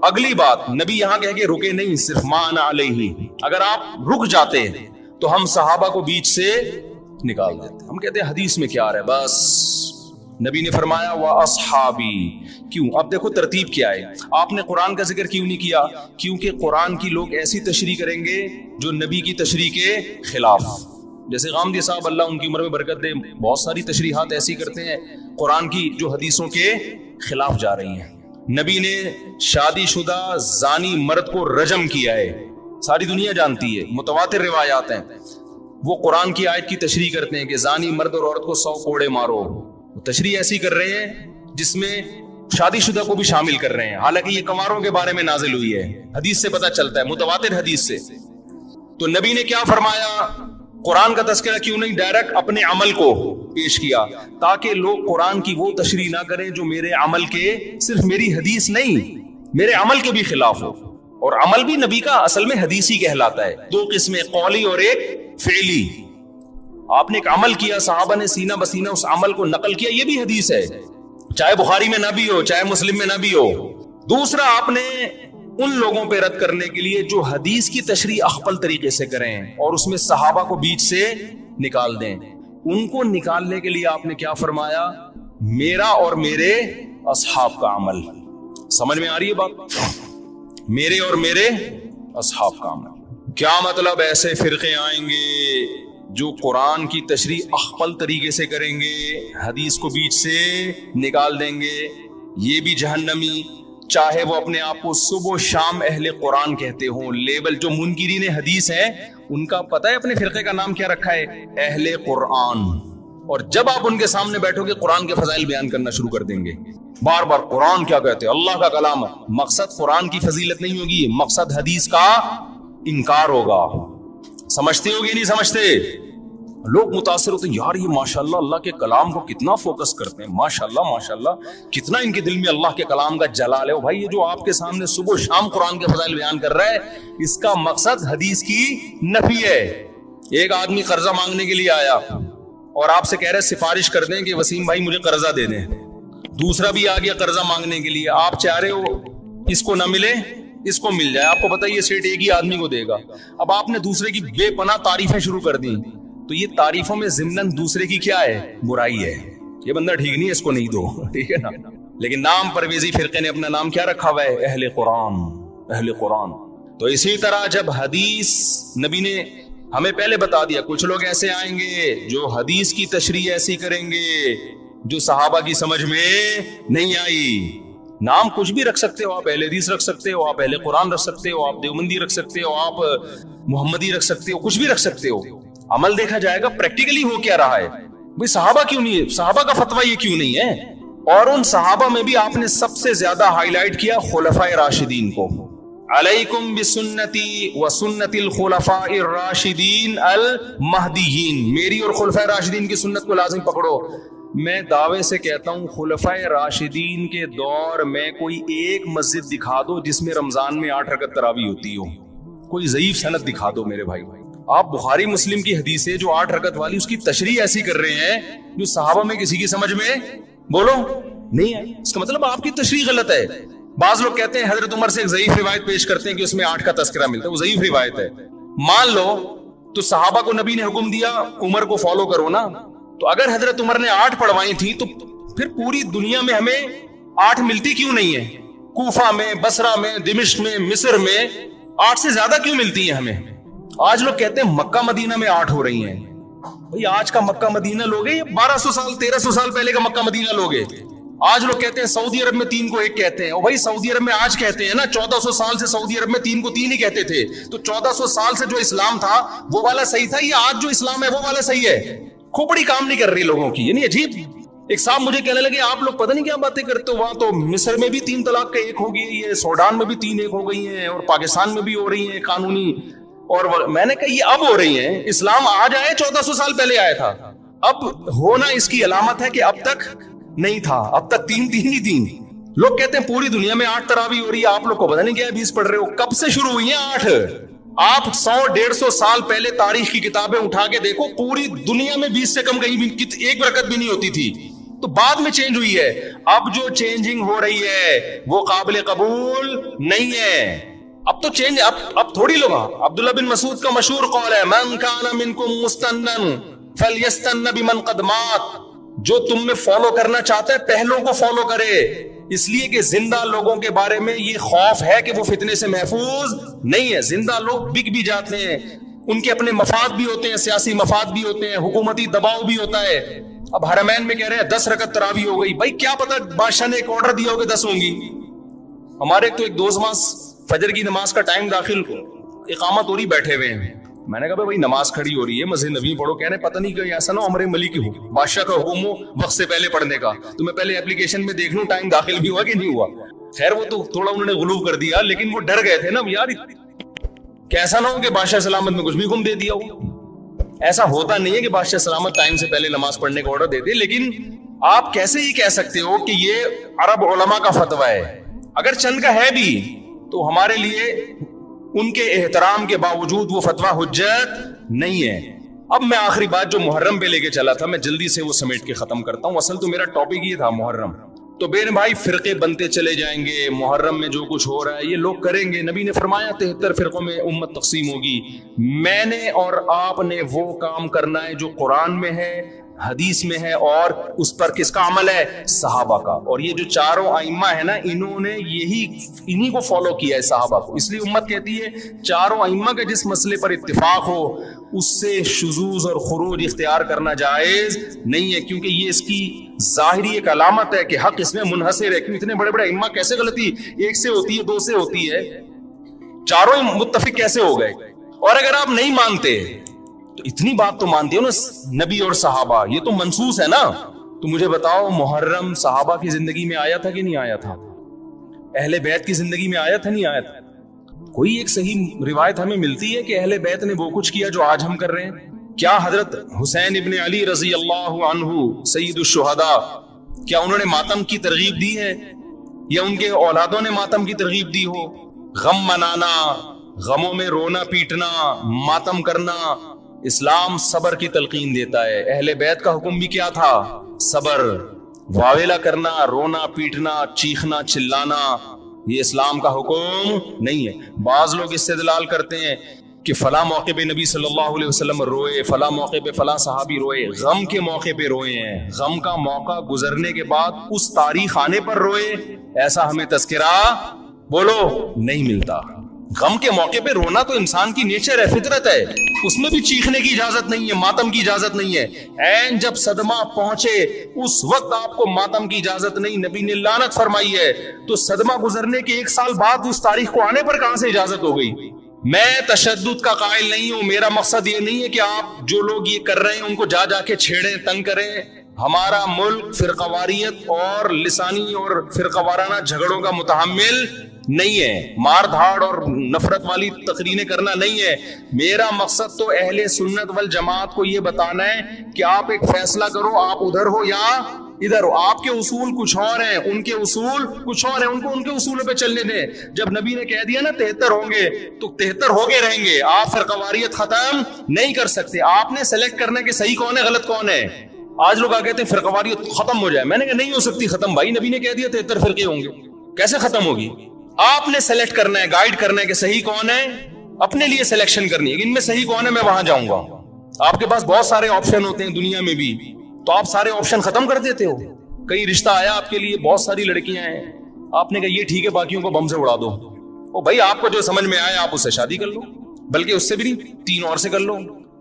Speaker 1: اگلی بات، نبی یہاں کہہ کے رکے نہیں، صرف ما انا علیہ۔ اگر آپ رک جاتے تو ہم صحابہ کو بیچ سے نکال دیتے، ہم کہتے ہیں حدیث میں کیا آ رہا ہے، بس نبی نے فرمایا وَأَصْحَابِي۔ کیوں؟ اب دیکھو ترتیب کیا ہے، آپ نے قرآن کا ذکر کیوں نہیں کیا؟ کیونکہ قرآن کی لوگ ایسی تشریح کریں گے جو نبی کی تشریح کے خلاف، جیسے غامدی صاحب اللہ ان کی عمر میں برکت دے، بہت ساری تشریحات ایسی کرتے ہیں قرآن کی جو حدیثوں کے خلاف جا رہی ہیں۔ نبی نے شادی شدہ زانی مرد کو رجم کیا ہے، ساری دنیا جانتی ہے، متواتر روایات ہیں۔ وہ قرآن کی آیت کی تشریح کرتے ہیں کہ زانی مرد اور عورت کو 100 کوڑے مارو، وہ تشریح ایسی کر رہے ہیں جس میں شادی شدہ کو بھی شامل کر رہے ہیں، حالانکہ یہ کنواروں کے بارے میں نازل ہوئی ہے، حدیث سے پتہ چلتا ہے، متواتر حدیث سے۔ تو نبی نے کیا فرمایا؟ قرآن کا تذکرہ کیوں نہیں ڈائریکٹ اپنے عمل کو پیش کیا، تاکہ لوگ قرآن کی وہ تشریح نہ کریں جو میرے عمل کے، صرف میری حدیث نہیں، میرے عمل کے بھی خلاف ہو۔ اور عمل بھی نبی کا اصل میں حدیثی کہلاتا ہے، دو قسمیں، قولی اور ایک فعلی۔ آپ نے ایک عمل کیا، صحابہ نے سینہ بسینہ اس عمل کو نقل کیا، یہ بھی حدیث ہے، چاہے بخاری میں نہ بھی ہو، چاہے مسلم میں نہ بھی ہو۔ دوسرا، آپ نے ان لوگوں پہ رد کرنے کے لیے جو حدیث کی تشریح اخپل طریقے سے کریں اور اس میں صحابہ کو بیچ سے نکال دیں، ان کو نکالنے کے لیے آپ نے کیا فرمایا؟ میرا اور میرے اصحاب کا عمل۔ سمجھ میں آ رہی ہے بات؟ میرے اور میرے اصحاب کا عمل۔ کیا مطلب؟ ایسے فرقے آئیں گے جو قرآن کی تشریح اخپل طریقے سے کریں گے، حدیث کو بیچ سے نکال دیں گے، یہ بھی جہنمی، چاہے وہ اپنے آپ کو صبح و شام اہل قرآن کہتے ہوں۔ لیبل جو منکرین حدیث ہیں ان کا پتہ ہے اپنے فرقے کا نام کیا رکھا ہے؟ اہل قرآن۔ اور جب آپ ان کے سامنے بیٹھو گے قرآن کے فضائل بیان کرنا شروع کر دیں گے، بار بار قرآن کیا کہتے ہیں، اللہ کا کلام ہے. مقصد قرآن کی فضیلت نہیں ہوگی، مقصد حدیث کا انکار ہوگا. سمجھتے ہو کہ نہیں سمجھتے؟ لوگ متاثر ہوتے ہیں، یار یہ ماشاءاللہ اللہ کے کلام کو کتنا فوکس کرتے ہیں، ماشاءاللہ ماشاءاللہ کتنا ان کے دل میں اللہ کے کلام کا جلال ہے. بھائی یہ جو آپ کے سامنے صبح و شام قرآن کے فضائل بیان کر رہا ہے، اس کا مقصد حدیث کی نفی ہے. ایک آدمی قرضہ مانگنے کے لیے آیا اور آپ سے کہہ رہے سفارش کر دیں کہ وسیم بھائی مجھے قرضہ دے دیں. دوسرا بھی آ گیا قرضہ مانگنے کے لیے، آپ چاہ رہے ہو اس کو نہ ملے اس کو مل جائے، آپ کو پتہ ہے یہ سیٹ ایک ہی آدمی کو دے گا. اب آپ نے دوسرے کی بے پناہ تعریفیں شروع کر دی، تو یہ تعریفوں میں ضمناً دوسرے کی کیا ہے؟ برائی ہے. یہ بندہ ٹھیک نہیں ہے، اس کو نہیں دو، ٹھیک ہے نا. لیکن نام پرویزی فرقے نے اپنا نام کیا رکھا ہوا ہے؟ اہل قرآن. اہل قرآن. تو اسی طرح جب حدیث نبی نے ہمیں پہلے بتا دیا، کچھ لوگ ایسے آئیں گے جو حدیث کی تشریح ایسی کریں گے جو صحابہ کی سمجھ میں نہیں آئی. نام کچھ بھی رکھ سکتے ہو آپ، اہل حدیث رکھ سکتے ہو آپ، اہل قرآن رکھ سکتے ہو آپ، دیوبندی رکھ سکتے ہو آپ، محمدی رکھ سکتے ہو، کچھ بھی رکھ سکتے ہو. عمل دیکھا جائے گا پریکٹیکلی ہو کیا رہا ہے. بھئی صحابہ کیوں نہیں ہے؟ صحابہ کا فتویٰ یہ کیوں نہیں ہے؟ اور ان صحابہ میں بھی آپ نے سب سے زیادہ ہائی لائٹ کیا خلفائے راشدین کو. علیکم بسنتی و سنت الخلفاء الراشدین المہدیین، میری اور خلفائے راشدین کی سنت کو لازم پکڑو. میں دعوے سے کہتا ہوں خلفائے راشدین کے دور میں کوئی ایک مسجد دکھا دو جس میں رمضان میں 8 رکعت تراویح ہوتی ہو. کوئی ضعیف سند دکھا دو میرے بھائی. آپ بخاری مسلم کی حدیث ہے جو 8 رکعت والی، اس کی تشریح ایسی کر رہے ہیں جو صحابہ میں کسی کی سمجھ میں بولو نہیں ہے. اس کا مطلب آپ کی تشریح غلط ہے. بعض لوگ کہتے ہیں حضرت عمر سے ایک ضعیف روایت پیش کرتے ہیں کہ اس میں 8 کا تذکرہ ملتا ہے، وہ ضعیف روایت ہے. مان لو تو صحابہ کو نبی نے حکم دیا عمر کو فالو کرو نا، تو اگر حضرت عمر نے 8 پڑھوائی تھی تو پھر پوری دنیا میں ہمیں 8 ملتی کیوں نہیں ہے؟ کوفہ میں، بصرہ میں، دمشق میں، مصر میں 8 سے زیادہ کیوں ملتی ہیں ہمیں؟ آج لوگ کہتے ہیں مکہ مدینہ میں 8 ہو رہی ہیں. بھئی آج کا مکہ مدینہ لوگ ہیں، یہ 1200 سال 1300 سال پہلے کا مکہ مدینہ لوگ ہیں. آج لوگ کہتے ہیں سعودی عرب میں 3 کو 1 کہتے ہیں. اور بھائی سعودی عرب میں آج کہتے ہیں نا، 1400 سال سے سعودی عرب میں 3 کو 3 ہی کہتے تھے. تو 1400 سال سے جو اسلام تھا وہ والا صحیح تھا، یا آج جو اسلام ہے وہ والا صحیح ہے؟ کھوپڑی کام نہیں کر رہی لوگوں کی. یعنی عجیب. ایک صاحب مجھے کہنے لگے آپ لوگ پتہ نہیں کیا باتیں کرتے ہو، وہاں تو مصر میں بھی 3 طلاق کا 1 ہو گئی ہے، سوڈان میں بھی 3 1 ہو گئی ہیں، اور پاکستان میں بھی ہو رہی ہیں قانونی. اور میں نے کہا یہ اب ہو رہی ہیں، اسلام آج آیا 1400 سال پہلے آیا تھا. اب ہونا اس کی علامت ہے کہ اب تک نہیں تھا، اب تک 3 ہی 3. لوگ کہتے ہیں پوری دنیا میں 8 تراویح ہو رہی ہے، آپ لوگ کو پتہ نہیں کیا 20 پڑھ رہے ہو. کب سے شروع ہوئی ہیں 8؟ آپ 100-150 سال پہلے تاریخ کی کتابیں اٹھا کے دیکھو، پوری دنیا میں 20 سے کم کہیں بھی 1 رکعت بھی نہیں ہوتی تھی. تو بعد میں چینج ہوئی ہے. اب جو چینجنگ ہو رہی ہے وہ قابل قبول نہیں ہے. اب تو چینج اب تھوڑی لوگ. عبداللہ بن مسعود کا مشہور قول ہے من کان منکم مستنن فلیستن بمن قد مات، جو تم میں فالو کرنا چاہتا ہے پہلوں کو فالو کرے. اس لیے کہ زندہ لوگوں کے بارے میں یہ خوف ہے کہ وہ فتنے سے محفوظ نہیں ہے. زندہ لوگ بک بھی جاتے ہیں، ان کے اپنے مفاد بھی ہوتے ہیں، سیاسی مفاد بھی ہوتے ہیں، حکومتی دباؤ بھی ہوتا ہے. اب حرمین میں کہہ رہے ہیں 10 رکعت تراویح ہو گئی. بھائی کیا پتا بادشاہ نے ایک آرڈر دیا ہو کہ 10 ہوں گی. ہمارے ایک دوست ماس فجر کی نماز کا ٹائم داخل، اقامت ہو رہی، بیٹھے ہوئے ہیں. میں نے کہا بھائی نماز کھڑی ہو رہی ہے، مسجد نبی پڑھو. کہہ رہے پتہ نہیں کہ ایسا نہ عمر ملک ہو، بادشاہ کا حکم ہو وقت سے پہلے پڑھنے کا، تو میں پہلے اپلیکیشن میں دیکھ لوں ٹائم داخل بھی ہوا کہ نہیں ہوا. خیر وہ تو تھوڑا انہوں نے غلو کر دیا، لیکن وہ ڈر گئے تھے نا یار کیسا نہ ہو کہ بادشاہ سلامت میں کچھ بھی حکم دے دیا ہو. ایسا ہوتا نہیں ہے کہ بادشاہ سلامت ٹائم سے پہلے نماز پڑھنے کا آرڈر دیتے. لیکن آپ کیسے ہی کہہ سکتے ہو کہ یہ عرب علماء کا فتویٰ ہے؟ اگر چند کا ہے بھی تو ہمارے لیے ان کے احترام کے باوجود وہ فتویٰ حجت نہیں ہے. اب میں آخری بات جو محرم پہ لے کے چلا تھا میں جلدی سے وہ سمیٹ کے ختم کرتا ہوں. اصل تو میرا ٹاپک یہ تھا محرم. تو بے بھائی فرقے بنتے چلے جائیں گے، محرم میں جو کچھ ہو رہا ہے یہ لوگ کریں گے. نبی نے فرمایا 73 فرقوں میں امت تقسیم ہوگی. میں نے اور آپ نے وہ کام کرنا ہے جو قرآن میں ہے، حدیث میں ہے، اور اس پر کس کا عمل ہے؟ صحابہ کا. اور یہ جو چاروں ائمہ ہیں نا، انہوں نے انہی کو فالو کیا ہے، صحابہ کو. اس لیے امت کہتی ہے چاروں ائمہ کے جس مسئلے پر اتفاق ہو اس سے شذوذ اور خروج اختیار کرنا جائز نہیں ہے، کیونکہ یہ اس کی ظاہری ایک علامت ہے کہ حق اس میں منحصر ہے. کیوں اتنے بڑے بڑے ائمہ کیسے غلطی 1 سے ہوتی ہے، 2 سے ہوتی ہے، چاروں متفق کیسے ہو گئے؟ اور اگر آپ نہیں مانتے تو اتنی بات تو مانتے ہو نا، نبی اور صحابہ یہ تو منصوص ہے نا. تو مجھے بتاؤ محرم صحابہ کی زندگی میں آیا تھا کہ نہیں آیا تھا؟ اہل بیت کی زندگی میں آیا تھا نہیں آیا تھا؟ کوئی ایک صحیح روایت ہمیں ملتی ہے کہ اہل بیت نے وہ کچھ کیا جو آج ہم کر رہے ہیں؟ کیا حضرت حسین ابن علی رضی اللہ عنہ سید الشہداء کیا انہوں نے ماتم کی ترغیب دی ہے، یا ان کے اولادوں نے ماتم کی ترغیب دی ہو؟ غم منانا، غموں میں رونا پیٹنا، ماتم کرنا، اسلام صبر کی تلقین دیتا ہے۔ اہل بیت کا حکم بھی کیا تھا؟ صبر، واویلا کرنا، رونا پیٹنا، چیخنا چلانا، یہ اسلام کا حکم نہیں ہے۔ بعض لوگ استدلال کرتے ہیں کہ فلاں موقع پہ نبی صلی اللہ علیہ وسلم روئے، فلاں موقع پہ فلاں صحابی روئے، غم کے موقع پہ روئے ہیں، غم کا موقع گزرنے کے بعد اس تاریخ آنے پر روئے، ایسا ہمیں تذکرہ بولو نہیں ملتا۔ غم کے موقع پہ رونا تو انسان کی نیچر ہے، فطرت ہے، اس میں بھی چیخنے کی اجازت نہیں ہے، ماتم کی اجازت نہیں ہے۔ این جب صدمہ پہنچے اس وقت آپ کو ماتم کی اجازت نہیں، نبی نے لعنت فرمائی ہے۔ تو صدمہ گزرنے کے 1 سال بعد اس تاریخ کو آنے پر کہاں سے اجازت ہو گئی؟ میں تشدد کا قائل نہیں ہوں، میرا مقصد یہ نہیں ہے کہ آپ جو لوگ یہ کر رہے ہیں ان کو جا جا کے چھیڑیں، تنگ کریں۔ ہمارا ملک فرقہ واریت اور لسانی اور فرقہ وارانہ جھگڑوں کا متحمل نہیں ہے، مار دھاڑ اور نفرت والی تقریریں کرنا نہیں ہے۔ میرا مقصد تو اہل سنت والجماعت کو یہ بتانا ہے کہ آپ ایک فیصلہ کرو، آپ ادھر ہو یا ادھر ہو، آپ کے اصول کچھ اور ہیں، ان کے اصول کچھ اور ہیں، ان کو ان کے اصولوں پہ چلنے دیں۔ جب نبی نے کہہ دیا نا 73 ہوں گے تو 73 ہو کے رہیں گے، آپ فرقہ واریت ختم نہیں کر سکتے۔ آپ نے سلیکٹ کرنا ہے کہ صحیح کون ہے غلط کون ہے۔ آج لوگ کہتے ہیں فرقہ واریت ختم ہو جائے، میں نے کہا نہیں ہو سکتی ختم بھائی، نبی نے کہہ دیا 73 فرقے ہوں گے، کیسے ختم ہوگی؟ آپ نے سلیکٹ کرنا ہے، گائیڈ کرنا ہے کہ صحیح کون ہے، اپنے لیے سلیکشن کرنی ہے، ان میں صحیح کون ہے میں وہاں جاؤں گا۔ آپ کے پاس بہت سارے آپشن ہوتے ہیں دنیا میں بھی، تو آپ سارے آپشن ختم کر دیتے ہو۔ کئی رشتہ آیا آپ کے لیے، بہت ساری لڑکیاں ہیں، آپ نے کہا یہ ٹھیک ہے باقیوں کو بم سے اڑا دو، او بھائی آپ کو جو سمجھ میں آئے آپ اس سے شادی کر لو، بلکہ اس سے بھی نہیں 3 اور سے کر لو،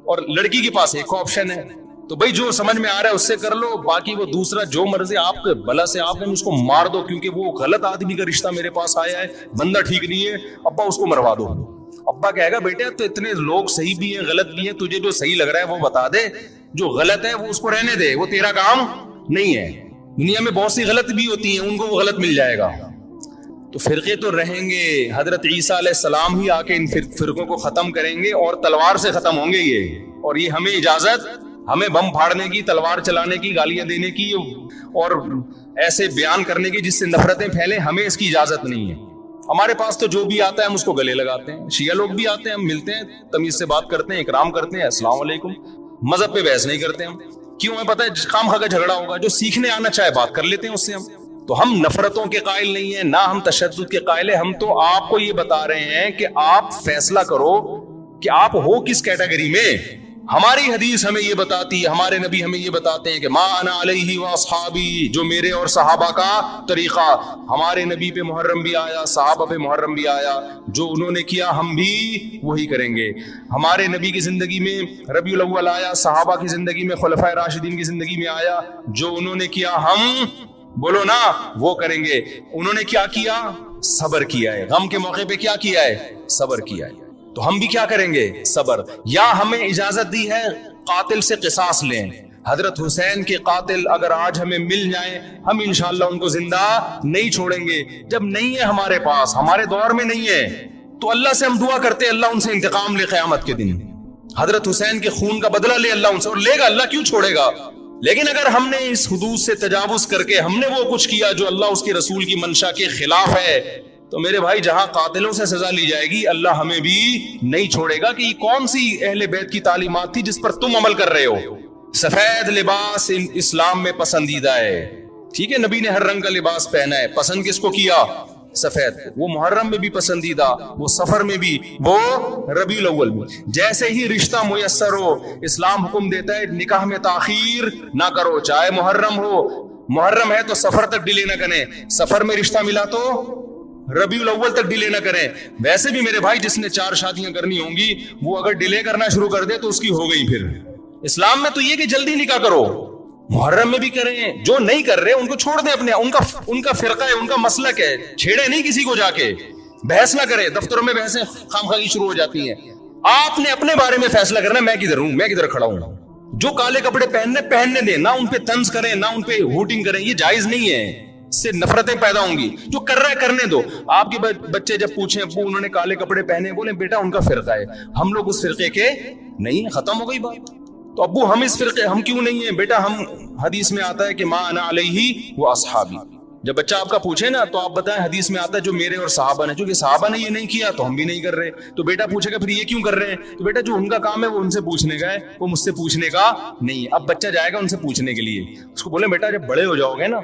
Speaker 1: اور لڑکی کے پاس ایک آپشن ہے، تو بھائی جو سمجھ میں آ رہا ہے اس سے کر لو، باقی وہ دوسرا جو مرضی آپ کے بلا سے آپ نے اس کو مار دو، کیونکہ وہ غلط آدمی کا رشتہ میرے پاس آیا ہے، بندہ ٹھیک نہیں ہے، ابا اس کو مروا دو۔ ابا کہے گا بیٹے تو اتنے لوگ صحیح بھی ہیں غلط بھی ہیں، تجھے جو صحیح لگ رہا ہے وہ بتا دے، جو غلط ہے وہ اس کو رہنے دے، وہ تیرا کام نہیں ہے۔ دنیا میں بہت سی غلط بھی ہوتی ہیں، ان کو وہ غلط مل جائے گا۔ تو فرقے تو رہیں گے، حضرت عیسیٰ علیہ السلام ہی آ کے ان فرقوں کو ختم کریں گے، اور تلوار سے ختم ہوں گے یہ، اور یہ ہمیں اجازت، ہمیں بم پھاڑنے کی، تلوار چلانے کی، گالیاں دینے کی اور ایسے بیان کرنے کی جس سے نفرتیں پھیلیں، ہمیں اس کی اجازت نہیں ہے۔ ہمارے پاس تو جو بھی آتا ہے ہم اس کو گلے لگاتے ہیں، شیعہ لوگ بھی آتے ہیں، ہم ملتے ہیں، تمیز سے بات کرتے ہیں، اکرام کرتے ہیں، السلام علیکم، مذہب پہ بحث نہیں کرتے ہم، کیوں ہے پتہ ہے خام خواہ کا جھگڑا ہوگا، جو سیکھنے آنا چاہے بات کر لیتے ہیں اس سے ہم۔ تو ہم نفرتوں کے قائل نہیں ہیں، نہ ہم تشدد کے قائل ہیں، ہم تو آپ کو یہ بتا رہے ہیں کہ آپ فیصلہ کرو کہ آپ ہو کس کیٹیگری میں۔ ہماری حدیث ہمیں یہ بتاتی ہے، ہمارے نبی ہمیں یہ بتاتے ہیں کہ ما انا علیہ واصحابی، جو میرے اور صحابہ کا طریقہ۔ ہمارے نبی پہ محرم بھی آیا، صحابہ پہ محرم بھی آیا، جو انہوں نے کیا ہم بھی وہی کریں گے۔ ہمارے نبی کی زندگی میں ربیع الاول آیا، صحابہ کی زندگی میں خلفائے راشدین کی زندگی میں آیا، جو انہوں نے کیا ہم بولو نا وہ کریں گے۔ انہوں نے کیا کیا؟ صبر کیا ہے۔ غم کے موقع پہ کیا کیا ہے؟ صبر کیا ہے۔ تو ہم بھی کیا کریں گے؟ صبر۔ یا ہمیں اجازت دی ہے قاتل سے قصاص لیں، حضرت حسین کے قاتل اگر آج ہمیں مل جائیں ہم انشاءاللہ ان کو زندہ نہیں چھوڑیں گے۔ جب نہیں ہے ہمارے پاس، ہمارے دور میں نہیں ہے، تو اللہ سے ہم دعا کرتے اللہ ان سے انتقام لے قیامت کے دن، حضرت حسین کے خون کا بدلہ لے اللہ ان سے، اور لے گا، اللہ کیوں چھوڑے گا۔ لیکن اگر ہم نے اس حدود سے تجاوز کر کے ہم نے وہ کچھ کیا جو اللہ اس کے رسول کی منشا کے خلاف ہے، تو میرے بھائی جہاں قاتلوں سے سزا لی جائے گی اللہ ہمیں بھی نہیں چھوڑے گا کہ یہ کون سی اہل بیت کی تعلیمات تھی جس پر تم عمل کر رہے ہو۔ سفید لباس اسلام میں پسندیدہ ہے، ٹھیک ہے، نبی نے ہر رنگ کا لباس پہنا ہے، پسند کس کو کیا؟ سفید، وہ محرم میں بھی پسندیدہ، وہ سفر میں بھی، وہ ربیع الاول میں۔ جیسے ہی رشتہ میسر ہو اسلام حکم دیتا ہے نکاح میں تاخیر نہ کرو، چاہے محرم ہو، محرم ہے تو سفر تک ڈیلے نہ کریں، سفر میں رشتہ ملا تو ربیع الاول تک ڈیلے نہ کریں۔ ویسے بھی میرے بھائی جس نے 4 شادیاں کرنی ہوں گی وہ اگر ڈیلے کرنا شروع کر دے تو اس کی ہو گئی۔ پھر اسلام میں تو یہ کہ جلدی نکاح کرو، محرم میں بھی کریں، جو نہیں کر رہے ان کو چھوڑ دیں، اپنے ان کا فرقہ ہے، ان کا مسلک ہے، چھیڑے نہیں کسی کو، جا کے بحث نہ کرے، دفتروں میں بحثیں خام خواہی شروع ہو جاتی ہیں۔ آپ نے اپنے بارے میں فیصلہ کرنا ہے، میں کدھر ہوں، میں کدھر کھڑا ہوں، جو کالے کپڑے پہننے دیں، نہ ان پہ طنز کریں، نہ ان پہ ہوٹنگ کریں، یہ جائز نہیں ہے، اس سے نفرتیں پیدا ہوں گی. جو کر رہا ہے کرنے دو. آپ کے بچے جب پوچھیں ابو انہوں نے کالے کپڑے پہنے، بولیں بیٹا ان کا فرقہ ہے، ہم لوگ اس فرقے کے نہیں، ختم ہو گئی بات. تو ابو ہم اس فرقے ہم کیوں نہیں ہیں؟ بیٹا ہم حدیث میں آتا ہے کہ ما انا علیہ و اصحابی. جب بچہ آپ کا پوچھے نا تو آپ بتائیں حدیث میں آتا ہے جو میرے اور صحابہ نے، چونکہ صحابہ نے یہ نہیں کیا تو ہم بھی نہیں کر رہے. تو بیٹا پوچھے گا پھر یہ کیوں کر رہے ہیں؟ تو بیٹا جو ان کا کام ہے وہ ان سے پوچھنے کا ہے، وہ مجھ سے پوچھنے کا نہیں. اب بچہ جائے گا ان سے پوچھنے کے لیے، اس کو بولیں بیٹا جب بڑے ہو جاؤ گے نا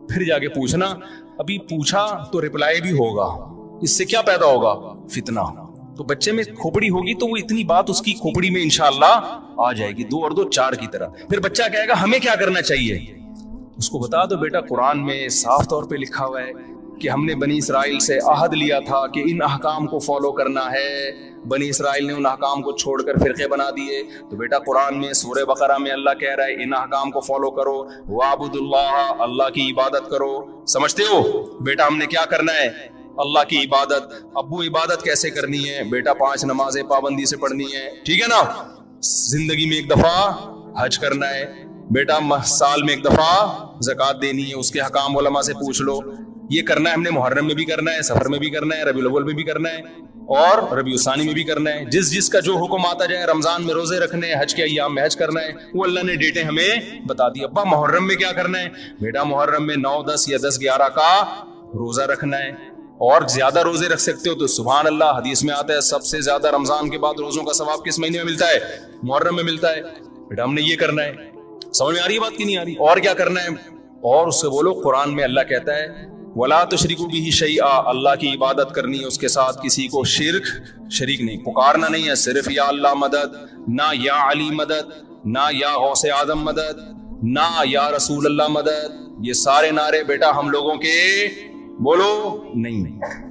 Speaker 1: پھر جا کے پوچھنا. ابھی پوچھا تو رپلائی بھی ہوگا، اس سے کیا پیدا ہوگا؟ فتنہ. تو بچے میں کھوپڑی ہوگی تو وہ اتنی بات اس کی کھوپڑی میں انشاءاللہ آ جائے گی، 2 اور 2 4 کی طرح. پھر بچہ کہے گا ہمیں کیا کرنا چاہیے؟ اس کو بتا دو بیٹا قرآن میں صاف طور پہ لکھا ہوا ہے کہ ہم نے بنی اسرائیل سے عہد لیا تھا کہ ان احکام کو فالو کرنا ہے. بنی اسرائیل نے ان احکام کو چھوڑ کر فرقے بنا دیے. تو بیٹا قرآن میں سورہ بقرہ میں اللہ کہہ رہا ہے ان احکام کو فالو کرو، وَاعْبُدُوا اللَّهَ، اللہ کی عبادت کرو. سمجھتے ہو بیٹا ہم نے کیا کرنا ہے؟ اللہ کی عبادت. ابو عبادت کیسے کرنی ہے؟ بیٹا 5 نمازیں پابندی سے پڑھنی ہے، ٹھیک ہے نا. زندگی میں ایک دفعہ حج کرنا ہے. بیٹا سال میں ایک دفعہ زکوٰۃ دینی ہے، اس کے حکام علماء سے پوچھ لو. یہ کرنا ہے ہم نے محرم میں بھی کرنا ہے، سفر میں بھی کرنا ہے، ربیع الاول میں بھی کرنا ہے اور ربیع الثانی میں بھی کرنا ہے. جس کا جو حکم آتا جائے، رمضان میں روزے رکھنے ہیں، حج کے ایام میں حج کرنا ہے، وہ اللہ نے ڈیٹیں ہمیں بتا دی. ابا محرم میں کیا کرنا ہے؟ بیٹا محرم میں 9 10 یا 10 11 کا روزہ رکھنا ہے. اور زیادہ روزے رکھ سکتے ہو تو سبحان اللہ، حدیث میں آتا ہے سب سے زیادہ رمضان کے بعد روزوں کا ثواب کس مہینے میں ملتا ہے؟ محرم میں ملتا ہے. بیٹا ہم نے یہ کرنا ہے. سمجھ میں آ رہی ہے بات کی نہیں آ رہی؟ اور کیا کرنا ہے؟ اور اس سے بولو قرآن میں اللہ کہتا ہے وَلَا تُشْرِكُوا بِهِ شَيْئًا، اللہ کی عبادت کرنی ہے، اس کے ساتھ کسی کو شریک نہیں. پکارنا نہیں ہے صرف یا اللہ مدد، نہ یا علی مدد، نہ یا غوث اعظم مدد، نہ یا رسول اللہ مدد. یہ سارے نعرے بیٹا ہم لوگوں کے بولو نہیں.